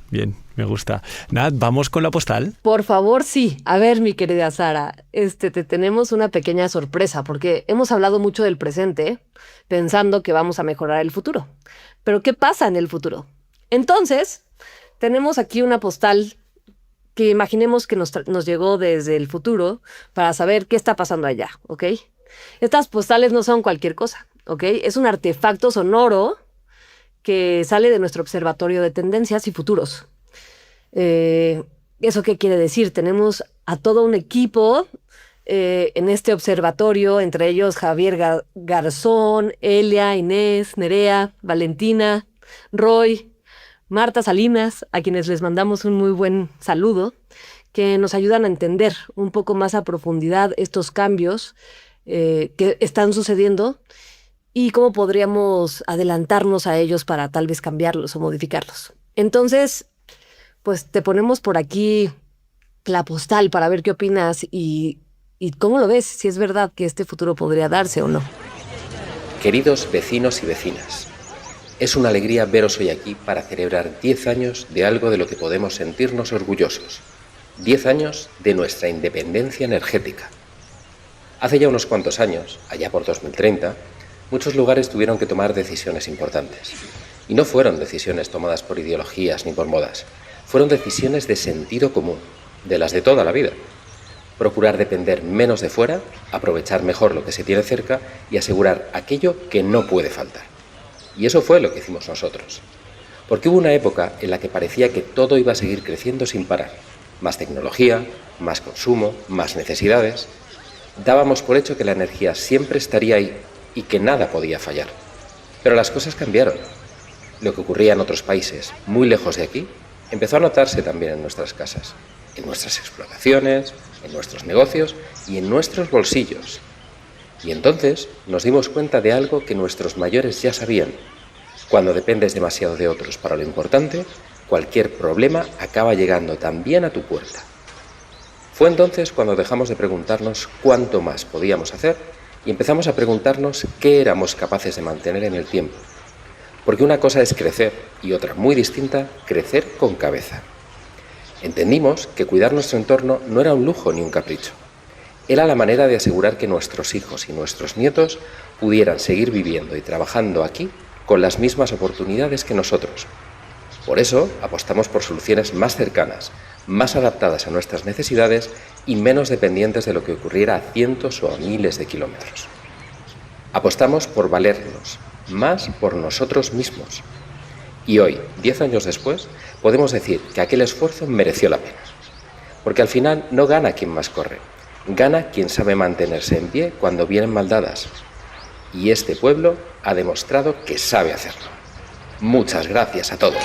me gusta. Nat, ¿vamos con la postal? Por favor, sí. A ver, mi querida Sara, te tenemos una pequeña sorpresa, porque hemos hablado mucho del presente, pensando que vamos a mejorar el futuro. Pero, ¿qué pasa en el futuro? Entonces, tenemos aquí una postal que imaginemos que nos llegó desde el futuro para saber qué está pasando allá, ¿ok? Estas postales no son cualquier cosa, ¿ok? Es un artefacto sonoro que sale de nuestro observatorio de tendencias y futuros. ¿Eso qué quiere decir? Tenemos a todo un equipo en este observatorio, entre ellos Javier Garzón, Elia, Inés, Nerea, Valentina, Roy, Marta Salinas, a quienes les mandamos un muy buen saludo, que nos ayudan a entender un poco más a profundidad estos cambios que están sucediendo y cómo podríamos adelantarnos a ellos para tal vez cambiarlos o modificarlos. Entonces, pues te ponemos por aquí la postal para ver qué opinas y cómo lo ves, si es verdad que este futuro podría darse o no. Queridos vecinos y vecinas, es una alegría veros hoy aquí para celebrar 10 años de algo de lo que podemos sentirnos orgullosos. 10 años de nuestra independencia energética. Hace ya unos cuantos años, allá por 2030, muchos lugares tuvieron que tomar decisiones importantes. Y no fueron decisiones tomadas por ideologías ni por modas. Fueron decisiones de sentido común, de las de toda la vida. Procurar depender menos de fuera, aprovechar mejor lo que se tiene cerca y asegurar aquello que no puede faltar. Y eso fue lo que hicimos nosotros. Porque hubo una época en la que parecía que todo iba a seguir creciendo sin parar. Más tecnología, más consumo, más necesidades. Dábamos por hecho que la energía siempre estaría ahí y que nada podía fallar. Pero las cosas cambiaron. Lo que ocurría en otros países, muy lejos de aquí, empezó a notarse también en nuestras casas, en nuestras explotaciones, en nuestros negocios y en nuestros bolsillos. Y entonces nos dimos cuenta de algo que nuestros mayores ya sabían. Cuando dependes demasiado de otros para lo importante, cualquier problema acaba llegando también a tu puerta. Fue entonces cuando dejamos de preguntarnos cuánto más podíamos hacer y empezamos a preguntarnos qué éramos capaces de mantener en el tiempo. Porque una cosa es crecer y otra muy distinta, crecer con cabeza. Entendimos que cuidar nuestro entorno no era un lujo ni un capricho. Era la manera de asegurar que nuestros hijos y nuestros nietos pudieran seguir viviendo y trabajando aquí con las mismas oportunidades que nosotros. Por eso apostamos por soluciones más cercanas, más adaptadas a nuestras necesidades y menos dependientes de lo que ocurriera a cientos o a miles de kilómetros. Apostamos por valernos, más por nosotros mismos. Y hoy, 10 años después, podemos decir que aquel esfuerzo mereció la pena. Porque al final no gana quien más corre, gana quien sabe mantenerse en pie cuando vienen maldadas. Y este pueblo ha demostrado que sabe hacerlo. Muchas gracias a todos.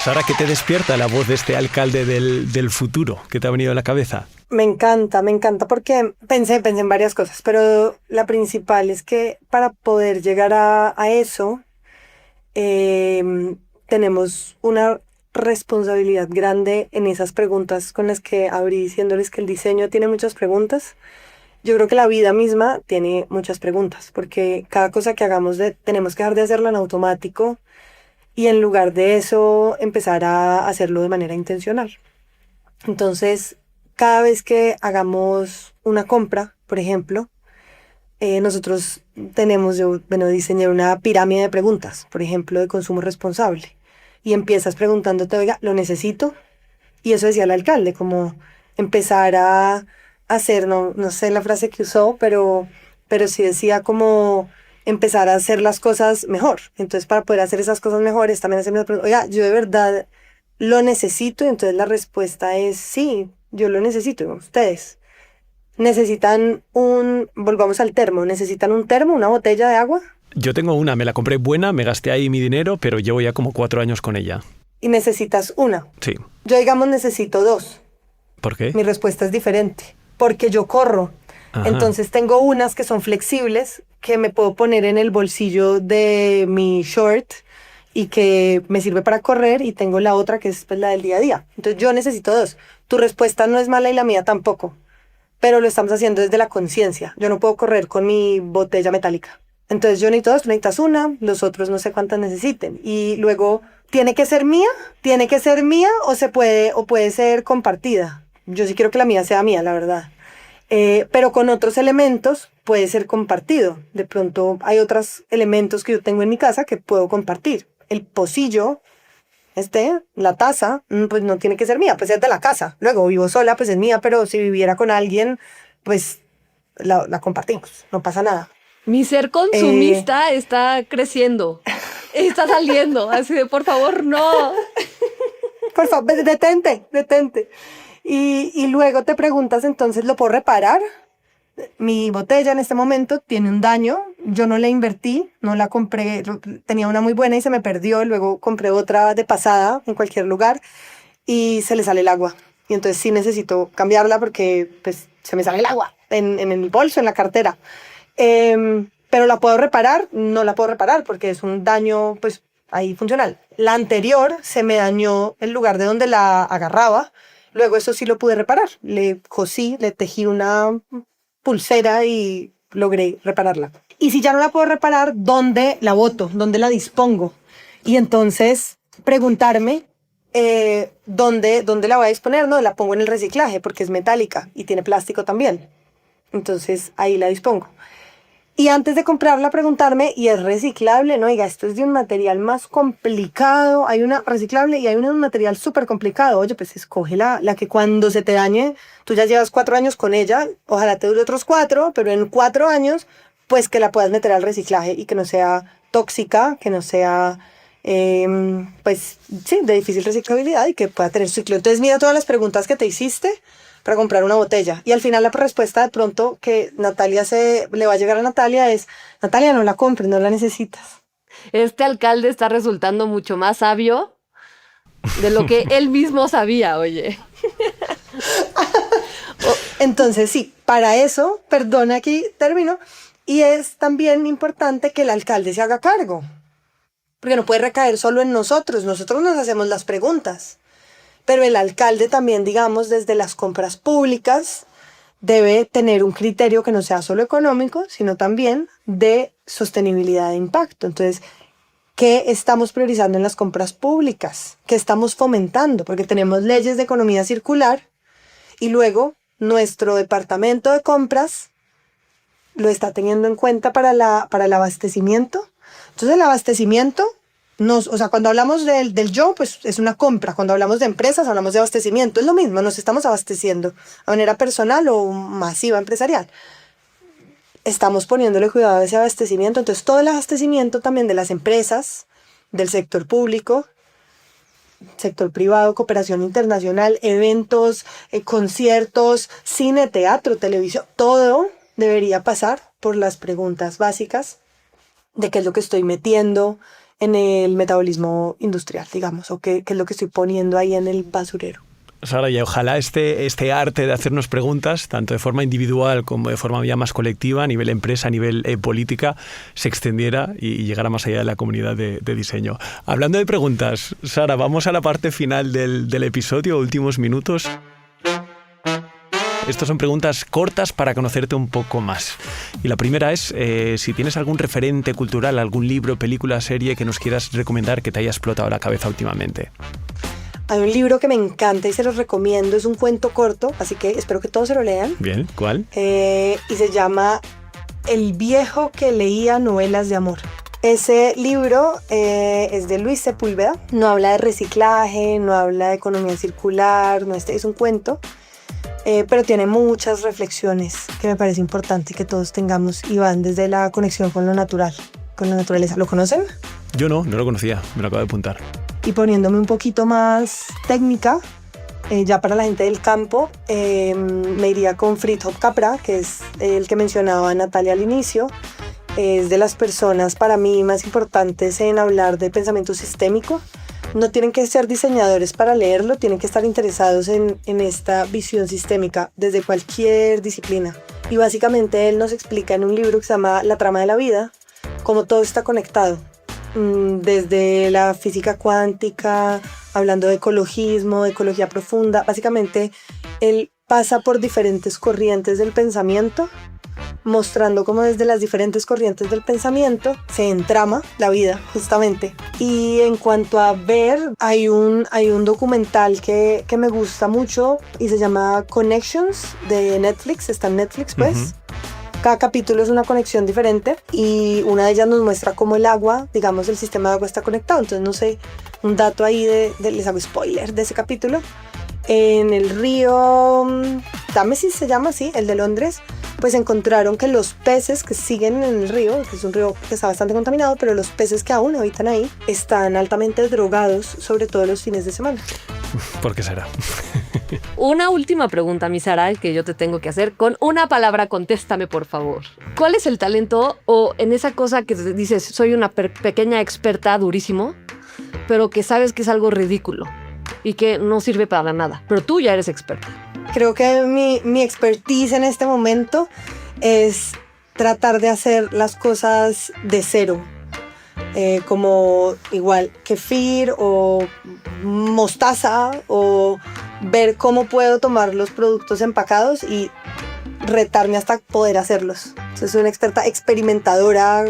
Sara, ¿qué te despierta la voz de este alcalde del futuro que te ha venido a la cabeza? Me encanta porque pensé en varias cosas, pero la principal es que para poder llegar a eso, tenemos una responsabilidad grande en esas preguntas con las que abrí diciéndoles que el diseño tiene muchas preguntas. Yo creo que la vida misma tiene muchas preguntas, porque cada cosa que hagamos tenemos que dejar de hacerlo en automático y en lugar de eso empezar a hacerlo de manera intencional. Entonces, cada vez que hagamos una compra, por ejemplo, nosotros diseñé una pirámide de preguntas, por ejemplo, de consumo responsable. Y empiezas preguntándote, oiga, ¿lo necesito? Y eso decía el alcalde, como empezar a hacer, no sé la frase que usó, pero sí decía como empezar a hacer las cosas mejor. Entonces, para poder hacer esas cosas mejores, también hacerme la pregunta, oiga, ¿yo de verdad lo necesito? Y entonces la respuesta es sí, yo lo necesito. Ustedes necesitan volvamos al termo, ¿necesitan un termo, una botella de agua? Yo tengo una, me la compré buena, me gasté ahí mi dinero, pero llevo ya como 4 años con ella. Y necesitas una. Sí. Yo, digamos, necesito 2. ¿Por qué? Mi respuesta es diferente, porque yo corro. Ajá. Entonces tengo unas que son flexibles, que me puedo poner en el bolsillo de mi short y que me sirve para correr, y tengo la otra que es pues, la del día a día. Entonces yo necesito 2. Tu respuesta no es mala y la mía tampoco, pero lo estamos haciendo desde la conciencia. Yo no puedo correr con mi botella metálica. Entonces yo necesito 2, tú necesitas una, los otros no sé cuántas necesiten. Y luego, ¿tiene que ser mía o puede ser compartida? Yo sí quiero que la mía sea mía, la verdad. Pero con otros elementos puede ser compartido. De pronto hay otros elementos que yo tengo en mi casa que puedo compartir. El pocillo, la taza, pues no tiene que ser mía, pues es de la casa. Luego vivo sola, pues es mía, pero si viviera con alguien, pues la compartimos, no pasa nada. Mi ser consumista está creciendo, está saliendo, así de por favor, no. Por favor, detente. Y luego te preguntas, entonces, ¿lo puedo reparar? Mi botella en este momento tiene un daño, yo no la invertí, no la compré, tenía una muy buena y se me perdió, luego compré otra de pasada en cualquier lugar y se le sale el agua. Y entonces sí necesito cambiarla porque pues, se me sale el agua en el bolso, en la cartera. Pero ¿la puedo reparar? No la puedo reparar porque es un daño pues ahí funcional. La anterior se me dañó el lugar de donde la agarraba. Luego eso sí lo pude reparar. Le cosí, le tejí una pulsera y logré repararla. Y si ya no la puedo reparar, ¿dónde la boto? ¿Dónde la dispongo? Y entonces preguntarme ¿dónde la voy a disponer? No, la pongo en el reciclaje porque es metálica y tiene plástico también. Entonces ahí la dispongo. Y antes de comprarla, preguntarme, ¿y es reciclable? No, oiga, esto es de un material más complicado. Hay una reciclable y hay una de un material súper complicado. Oye, pues escoge la que cuando se te dañe, tú ya llevas 4 años con ella, ojalá te dure otros 4, pero en 4 años, pues que la puedas meter al reciclaje y que no sea tóxica, que no sea, pues sí, de difícil reciclabilidad y que pueda tener su ciclo. Entonces mira todas las preguntas que te hiciste para comprar una botella. Y al final la respuesta de pronto que le va a llegar a Natalia es, Natalia, no la compres, no la necesitas. Este alcalde está resultando mucho más sabio de lo que él mismo sabía, oye. Entonces sí, para eso, perdona, aquí termino, y es también importante que el alcalde se haga cargo, porque no puede recaer solo en nosotros nos hacemos las preguntas, pero el alcalde también, digamos, desde las compras públicas, debe tener un criterio que no sea solo económico, sino también de sostenibilidad de impacto. Entonces, ¿qué estamos priorizando en las compras públicas? ¿Qué estamos fomentando? Porque tenemos leyes de economía circular y luego nuestro departamento de compras lo está teniendo en cuenta para el abastecimiento. Entonces, el abastecimiento, o sea, cuando hablamos del yo, pues es una compra. Cuando hablamos de empresas, hablamos de abastecimiento. Es lo mismo, nos estamos abasteciendo a manera personal o masiva empresarial. Estamos poniéndole cuidado a ese abastecimiento. Entonces, todo el abastecimiento también de las empresas, del sector público, sector privado, cooperación internacional, eventos, conciertos, cine, teatro, televisión, todo debería pasar por las preguntas básicas de qué es lo que estoy metiendo en el metabolismo industrial, digamos, o qué es lo que estoy poniendo ahí en el basurero. Sara, y ojalá este arte de hacernos preguntas, tanto de forma individual como de forma ya más colectiva, a nivel empresa, a nivel política, se extendiera y llegara más allá de la comunidad de diseño. Hablando de preguntas, Sara, vamos a la parte final del episodio, últimos minutos. Estas son preguntas cortas para conocerte un poco más. Y la primera es si tienes algún referente cultural, algún libro, película, serie que nos quieras recomendar que te haya explotado la cabeza últimamente. Hay un libro que me encanta y se los recomiendo, es un cuento corto, así que espero que todos se lo lean. Bien, ¿cuál? Y se llama El viejo que leía novelas de amor. Ese libro es de Luis Sepúlveda, no habla de reciclaje, no habla de economía circular, es un cuento. Pero tiene muchas reflexiones que me parece importante que todos tengamos y van desde la conexión con lo natural, con la naturaleza. ¿Lo conocen? Yo no lo conocía, me lo acabo de apuntar. Y poniéndome un poquito más técnica, ya para la gente del campo, me iría con Fritjof Capra, que es el que mencionaba Natalia al inicio. Es de las personas para mí más importantes en hablar de pensamiento sistémico. No tienen que ser diseñadores para leerlo, tienen que estar interesados en esta visión sistémica desde cualquier disciplina. Y básicamente él nos explica en un libro que se llama La trama de la vida, cómo todo está conectado. Desde la física cuántica, hablando de ecologismo, de ecología profunda. Básicamente él pasa por diferentes corrientes del pensamiento, mostrando cómo desde las diferentes corrientes del pensamiento se entrama la vida, justamente. Y en cuanto a ver, hay un documental que me gusta mucho y se llama Connections de Netflix, está en Netflix pues. Uh-huh. Cada capítulo es una conexión diferente y una de ellas nos muestra cómo el agua, digamos, el sistema de agua está conectado. Entonces, no sé, un dato ahí les hago spoiler de ese capítulo. En el río Támesis se llama así, el de Londres, pues encontraron que los peces que siguen en el río, que es un río que está bastante contaminado, pero los peces que aún habitan ahí están altamente drogados, sobre todo los fines de semana. ¿Por qué será? Una última pregunta, mi Sara, que yo te tengo que hacer. Con una palabra, contéstame, por favor. ¿Cuál es el talento o en esa cosa que dices, soy una pequeña experta durísimo, pero que sabes que es algo ridículo y que no sirve para nada, pero tú ya eres experta? Creo que mi expertise en este momento es tratar de hacer las cosas de cero. Como igual kefir o mostaza, o ver cómo puedo tomar los productos empacados y retarme hasta poder hacerlos. Entonces, soy una experta experimentadora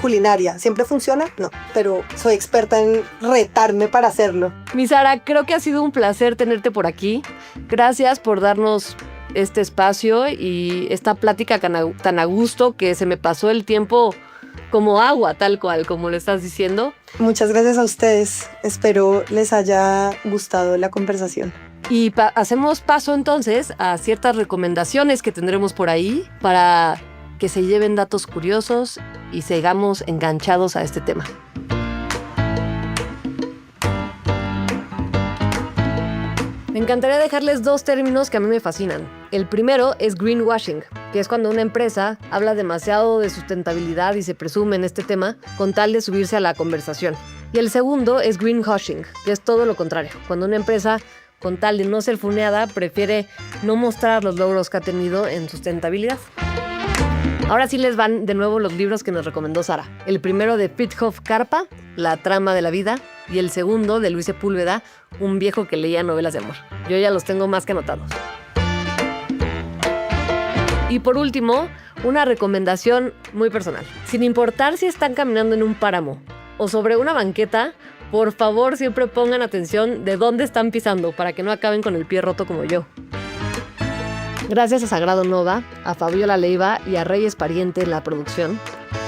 culinaria. ¿Siempre funciona? No, pero soy experta en retarme para hacerlo. Mi Sara, creo que ha sido un placer tenerte por aquí. Gracias por darnos este espacio y esta plática tan a gusto que se me pasó el tiempo como agua, tal cual, como lo estás diciendo. Muchas gracias a ustedes. Espero les haya gustado la conversación. Y hacemos paso entonces a ciertas recomendaciones que tendremos por ahí para que se lleven datos curiosos y sigamos enganchados a este tema. Me encantaría dejarles dos términos que a mí me fascinan. El primero es greenwashing, que es cuando una empresa habla demasiado de sustentabilidad y se presume en este tema con tal de subirse a la conversación. Y el segundo es greenwashing, que es todo lo contrario, cuando una empresa con tal de no ser funeada, prefiere no mostrar los logros que ha tenido en sustentabilidad. Ahora sí les van de nuevo los libros que nos recomendó Sara. El primero de Fritjof Capra, La trama de la vida, y el segundo de Luis Sepúlveda, Un viejo que leía novelas de amor. Yo ya los tengo más que anotados. Y por último, una recomendación muy personal. Sin importar si están caminando en un páramo o sobre una banqueta, por favor siempre pongan atención de dónde están pisando para que no acaben con el pie roto como yo. Gracias a Sagrado Nova, a Fabiola Leiva y a Reyes Pariente en la producción,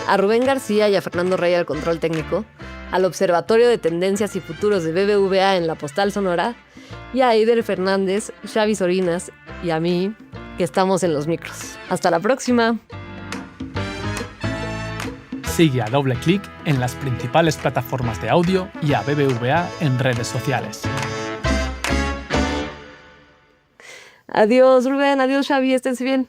a Rubén García y a Fernando Rey al control técnico, al Observatorio de Tendencias y Futuros de BBVA en la Postal Sonora, y a Eider Fernández, Xavi Sorinas y a mí, que estamos en los micros. ¡Hasta la próxima! Sigue a Doble Clic en las principales plataformas de audio y a BBVA en redes sociales. Adiós, Rubén. Adiós, Xavi. Esténse bien.